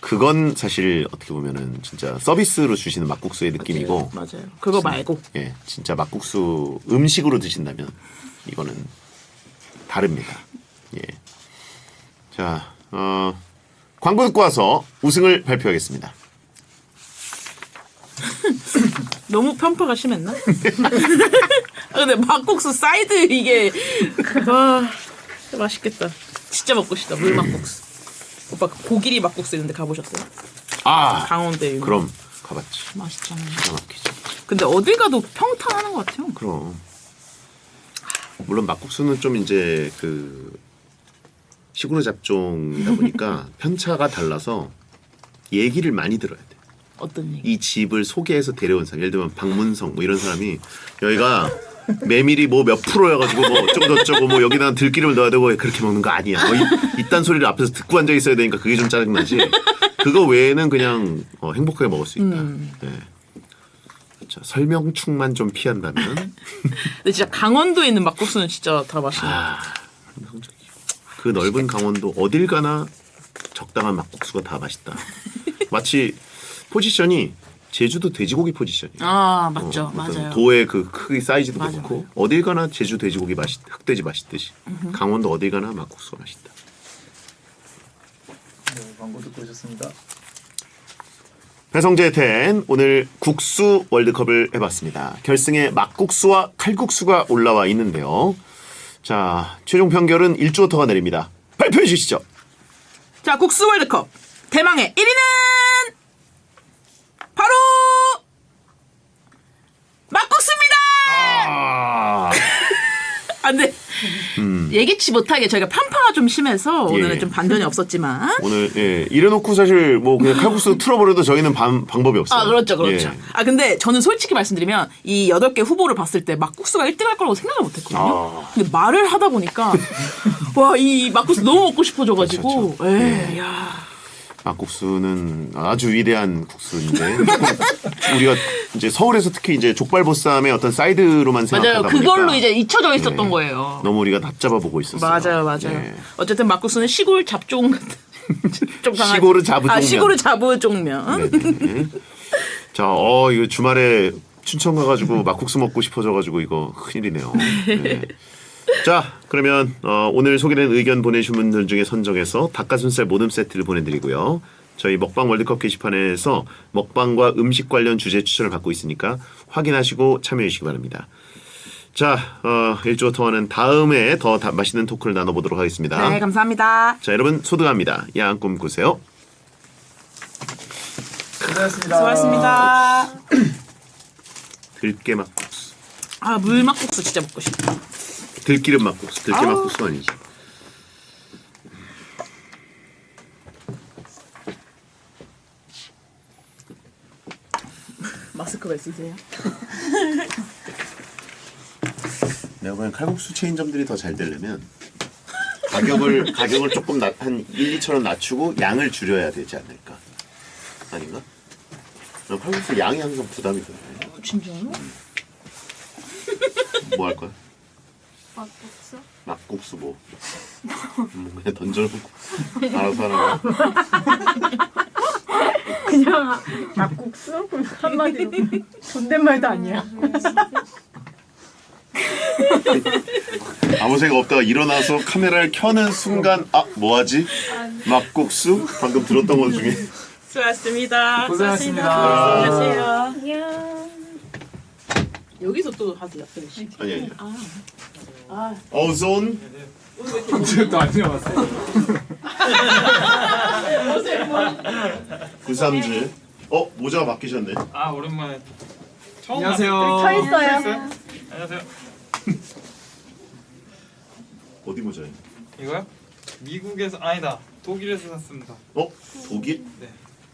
그건 사실 어떻게 보면은 진짜 서비스로 주시는 막국수의 느낌이고. 맞아요. 그거 말고. 예, 진짜 막국수 음식으로 드신다면 이거는 다릅니다. 예. 자, 광고 듣고 와서 우승을 발표하겠습니다. 너무 편파가 심했나? 근데 막국수 사이드 이게 와 진짜 맛있겠다. 진짜 먹고 싶다. 물 막국수. 오빠 고기리 막국수 이런 데 가보셨어요? 아 강원도에 유명한. 그럼 가봤지. 맛있잖아요. 기가 막히지. 근데 어딜 가도 평탄하는 것 같아요. 그럼 물론 막국수는 좀 이제 그 시골의 잡종이다 보니까 편차가 달라서 얘기를 많이 들어야 돼. 어떤 얘기? 이 집을 소개해서 데려온 사람, 예를 들면 박문성 뭐 이런 사람이 여기가 메밀이 뭐 몇 프로여가지고 뭐 어쩌고 저쩌고 뭐 여기다 들기름을 넣어야 되고 그렇게 먹는 거 아니야. 뭐 이딴 소리를 앞에서 듣고 앉아 있어야 되니까 그게 좀 짜증나지. 그거 외에는 그냥 행복하게 먹을 수 있다. 네. 자, 설명충만 좀 피한다면. 근데 진짜 강원도에 있는 막국수는 진짜 다 맛있는 것 같아요. 그 넓은 강원도 어딜 가나 적당한 막국수가 다 맛있다. 마치 포지션이 제주도 돼지고기 포지션이에요. 아 맞죠, 어떤 맞아요. 도의 그 크기 사이즈도 맞아요, 그렇고 맞아요. 어딜 가나 제주 돼지고기 흑돼지 맛있듯이 강원도 어딜 가나 막국수가 맛있다. 네, 광고 듣고 오셨습니다. 배성재 텐 오늘 국수 월드컵을 해봤습니다. 결승에 막국수와 칼국수가 올라와 있는데요. 자 최종 평결은 1주어터가 내립니다. 발표해 주시죠. 자 국수 월드컵 대망의 1위는 바로 막국수입니다. 아, 안돼. 예기치 못하게 저희가 편파가 좀 심해서 오늘은 예. 좀 반전이 없었지만. 오늘 이래놓고 사실 뭐 그냥 칼국수 틀어버려도 저희는 방법이 없어요. 아 그렇죠, 그렇죠. 예. 아 근데 저는 솔직히 말씀드리면 이 8개 후보를 봤을 때 막국수가 1등할 거라고 생각을 못했거든요. 근데 말을 하다 보니까 와 이 막국수 너무 먹고 싶어져가지고. 그렇죠. 예. 야. 막국수는 아주 위대한 국수인데 우리가 이제 서울에서 특히 이제 족발보쌈의 어떤 사이드로만 생각하다 맞아요. 보니까 그걸로 이제 잊혀져 있었던 예. 거예요. 너무 우리가 납잡아 보고 있었어요. 맞아요. 예. 어쨌든 막국수는 시골 잡종 같은 좀 강한. 시골은 자부종면. 시골은 자부종면. 네네. 자, 이거 주말에 춘천 가가지고 막국수 먹고 싶어져가지고 이거 큰일이네요. 네. 자, 그러면 오늘 소개된 의견 보내주신 분들 중에 선정해서 닭가슴살 모듬 세트를 보내드리고요. 저희 먹방 월드컵 게시판에서 먹방과 음식 관련 주제 추천을 받고 있으니까 확인하시고 참여해 주시기 바랍니다. 자, 1주어터와는 다음에 더 맛있는 토크를 나눠보도록 하겠습니다. 네, 감사합니다. 자, 여러분 소등합니다. 야한 꿈 꾸세요. 고생하셨습니다. 수고하셨습니다. 들깨 막국수. 아, 물막국수 진짜 먹고 싶다. 들기름 막국수. 들깨 막국수 아니지. 마스크 왜 쓰세요? 내가 보기엔 칼국수 체인점들이 더 잘 되려면 가격을 조금 한 1, 2천 원 낮추고 양을 줄여야 되지 않을까? 아닌가? 난 칼국수 양이 항상 부담이 돼. 진짜요? 뭐 할 거야? 막국수? 막국수 뭐? 그냥 던져놓고 알아서 하는 거야? 그냥 막국수? 한마디로 존댓말도 아니야. 아무 생각 없다가 일어나서 카메라를 켜는 순간 뭐하지? 막국수? 방금 들었던 것 중에 수고하셨습니다. 고생하셨습니다. 안녕하세요. 안녕. 여기서 또 하세요. 아니 아. 어존 또 안녕하세요. 구삼즈 모자가 바뀌셨네. 아 오랜만에. 안녕하세요. 서 있어요. 안녕하세요. 어디 모자예요? 이거요? 미국에서 아니다. 독일에서 샀습니다. 독일? 네.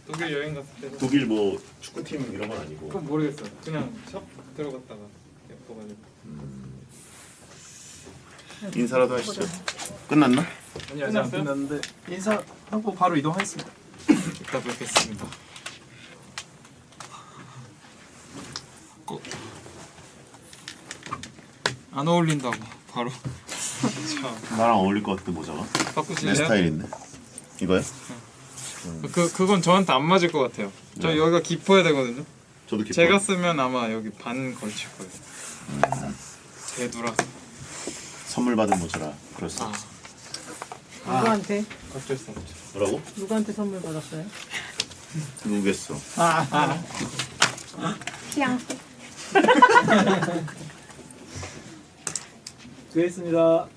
독일 여행 갔을 때. 독일 뭐 축구팀 이런 건 아니고. 그건 모르겠어요. 그냥 샵 들어갔다가 예뻐가지고. 인사라도 하시죠. 끝났나? 아니 아직 안 끝났는데 인사하고 바로 이동하겠습니다. 이따 뵙겠습니다. 안 어울린다고 바로. 자, 나랑 어울릴 것 같은데 모자가. 내 바꾸실래요? 스타일인데. 이거요? 그건 저한테 안 맞을 것 같아요. 저 여기가 깊어야 되거든요. 저도 기뻐요. 제가 쓰면 아마 여기 반 걸칠 거예요. 제 누라서. 선물 받은 모자라 그럴 수 아, 없어. 누구한테? 어쩔 수 없죠. 뭐라고? 누구한테 선물 받았어요? 누구겠어? 피앙. 수고했습니다.